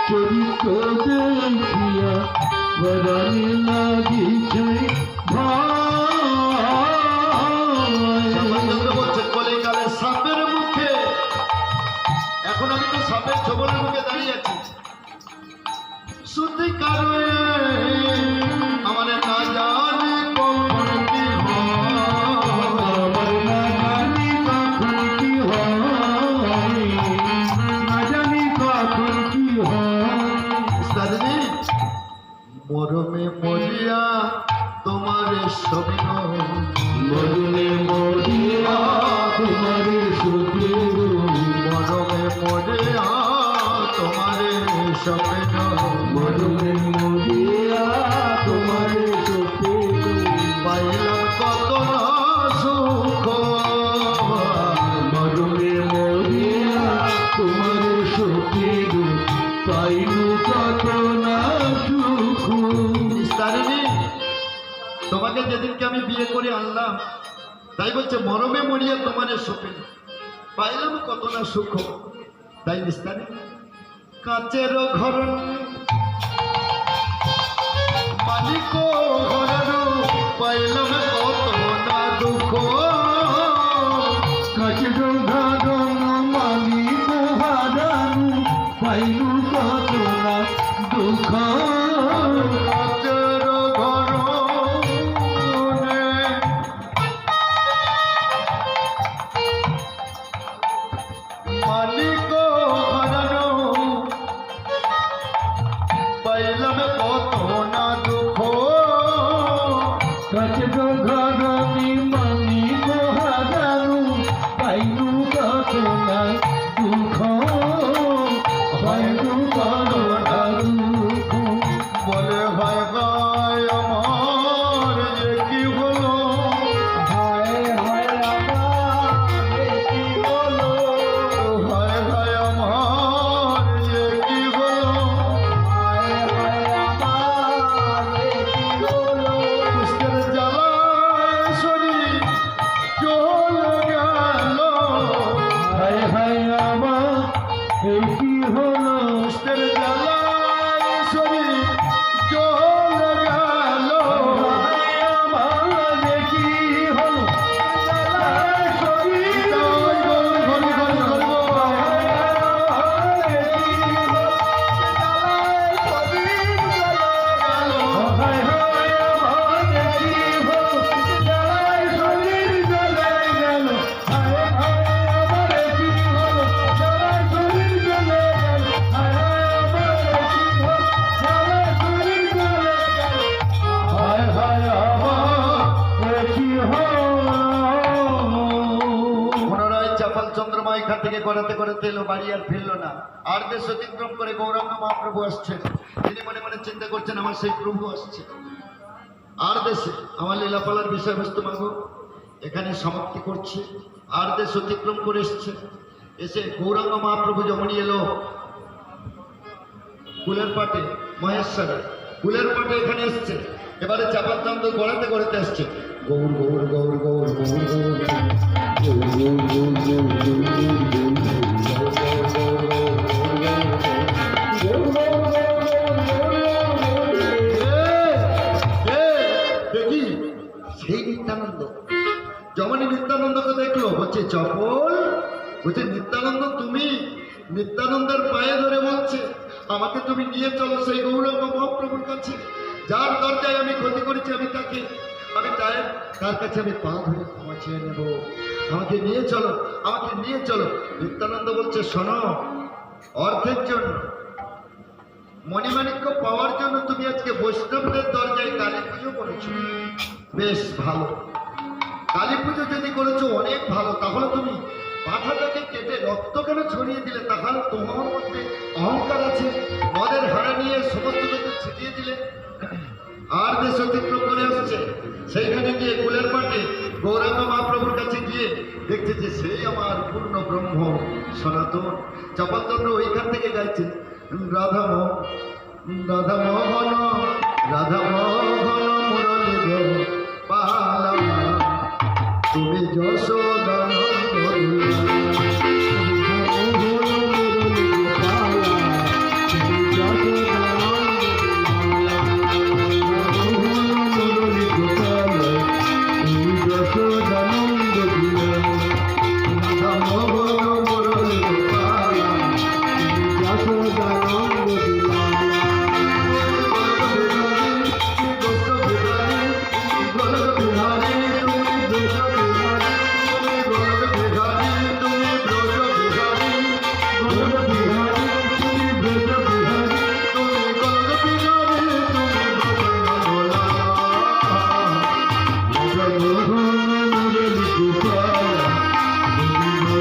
চরিত্র দেখিয়া বরানে লাগিছে শ্যামাচন্দ্র বলছে কলিকালে সাপের মুখে, এখন আমি তো সাপের ছোবলের মুখে দাঁড়িয়ে আছি। শুদ্ধি কারণে আমার না জানি কখন কি হয়, আমার না জানি কখন কি হয়, না জানি কখন কি হয়। সারদি মরমে মরিয়া তোমার সবিন, মরণে মরিয়া তোমার সুখের মরমে মরিয়া তোমার স্বপ্ন মরমে মরিয়া তোমার স্বপ্ন পাইলাম কত না সুখ মরমে মরিয়া তোমার স্বপ্ন পাইলু কত না সুখ। তারিণী তোমাকে যেদিনকে আমি বিয়ে করে আনলাম তাই বলছে মরমে মরিয়া তোমার স্বপ্ন পাইলাম কত না সুখ। তাই নিস্তারে কাচের ঘর মালিক ঘর পাইলাম কত না দুঃখ কাছে ধরন মালিক হারানু পাইলু কত না দুঃখ। কাচের ঘর মালিক হারানো পাইলাম কত না দুঃখ কাছে ধরনি মালিক হারানু পাইলু কত না দুঃখ পাইলু কত না দুঃখ। বলে ভাই ভাই আমার যে কি হলো হায় হায় আমার কি হলো, ভাই ভাই আমার যে কি হলো হায় হায় আমার কি হলো, কুষ্ঠের জ্বালায় শরীর চলে গেল হায় হায় আমার কি হলো, কুষ্ঠের জ্বালায় শরীর চলে গেল আমার কি হলো, জ্বালায় শরীর ঘরে ঘরে ঘরে হায় হায় আমার কি হলো, জ্বালায় শরীর জ্বলে গেল, হায় হায় আমার কি হলো, জ্বালায় শরীর জ্বলে গেল, হায় হায় আমার কি হলো, জ্বালায় শরীর জ্বলে গেল, হায় হায় আমার কি হলো। পুনরায় চাপাল চন্দ্রমা এখান থেকে করাতে করাতে এলো, বাড়ি আর ফিরল না। আর দেশ অতিক্রম করে গৌরাঙ্গ মহাপ্রভু আসছেন। তিনি মনে মনে চিন্তা করছেন আমার সেই প্রভু আসছে। আর দেশে আমার লীলাপালার বিষয়বস্তু মাগো এখানে সমাপ্তি করছে। আর দেশ অতিক্রম করে এসছে। এসে গৌরাঙ্গ মহাপ্রভু যখনই এলো কুলের পাটে মহেশ্বরে কুলের পাটে এখানে এসছে। এবারে চাপাল চন্দ্র গড়াতে গড়াতে আসছে। গৌর গৌর গৌর গৌর গৌর গৌর দেখি সেই নিত্যানন্দ যমনী নিত্যানন্দকে দেখলো, বলছে চপল, বলছে নিত্যানন্দ তুমি? নিত্যানন্দের পায়ে ধরে বলছে আমাকে তুমি নিয়ে চলো সেই গৌরাঙ্গ মহাপ্রভুর কাছে, যার দরজায় আমি ক্ষতি করেছি আমি তাকে আমি তার কাছে আমি পা ধরে ক্ষমা চেয়ে নেব, আমাকে নিয়ে চলো, আমাকে নিয়ে চলো। নিত্যানন্দ বলছে শোনো, অর্থের জন্য মণিমাণিক্য পাওয়ার জন্য তুমি আজকে বৈষ্ণবদের দরজায় কালী পুজো করেছো, বেশ ভালো। কালী পুজো যদি করেছো অনেক ভালো, তাহলে তুমি পাঠাটাকে কেটে রক্ত কেন ছড়িয়ে দিলে? তাহলে তোমার মধ্যে অহংকার আছে, মদের হাড়া নিয়ে সমস্ত কিছু ছিটিয়ে দিলে। আর দেশ অতিক্রম করে আসছে, সেইখানে গিয়ে কুলের পাটে গৌরাঙ্গ মহাপ্রভুর কাছে গিয়ে দেখছে যে সেই আমার পূর্ণ ব্রহ্ম সনাতন। চপলচন্দ্র ওইখান থেকে গাইছে রাধা রাধা মোহন রাধা মোহন মুরলী গো পালা তুমি যশোদা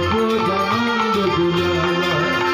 Govinda Govinda Govinda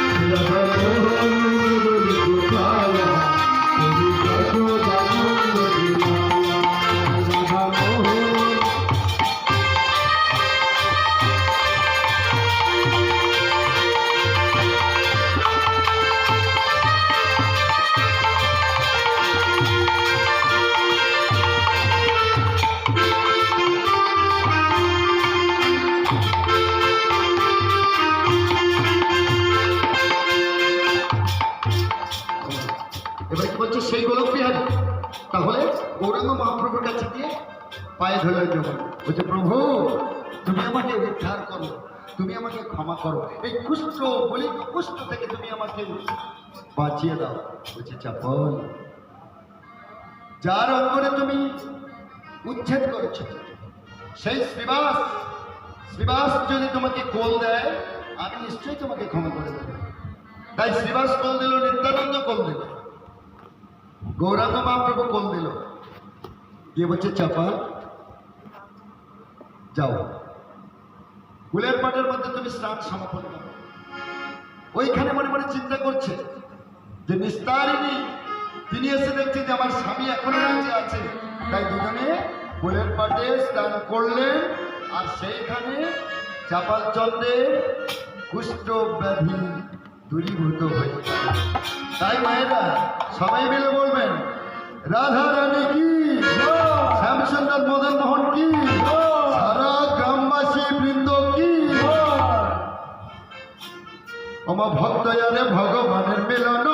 বলছে সেই গোলক বিহারী। তাহলে গৌরাঙ্গ মহাপ্রভুর কাছে গিয়ে পায়ে ধরলেন যখন, বলছে প্রভু তুমি আমাকে উদ্ধার করো, তুমি আমাকে ক্ষমা করো, এই কুষ্ঠ বলি কুষ্ঠ থেকে তুমি আমাকে বাঁচিয়ে দাও। বলছে চাপল, যার অঙ্গনে তুমি উচ্ছেদ করেছো সেই শ্রীবাস যদি তোমাকে কোল দেয় আমি নিশ্চয়ই তোমাকে ক্ষমা করে দেব। তাই শ্রীবাস কোল দিল, নিত্যানন্দ কোল দিল, গৌরাঙ্গ মহাপ্রভু কোল দিল, গিয়ে বলছে চাপা যাও কুলের পাটের মধ্যে তুমি স্নান সমাপন করো। ওইখানে মনে মনে চিন্তা করছে যে নিস্তারিণী তিনি এসে দেখছে যে আমার স্বামী এখনো বেঁচে আছে, তাই দুজনে কুলের পাটে স্নান করলেন। আর সেইখানে চাপাল চন্দ্রের কুষ্ঠ ব্যাধি দূরীভূত হয়ে গেল। তাই মায়েরা সবাই মিলে বলবেন রাধা রানী কি, শ্যামসুন্দর মদন মোহন কি, সারা গ্রামবাসী বৃন্দ কি। আমার ভক্তয়ারে ভগবানের মিলন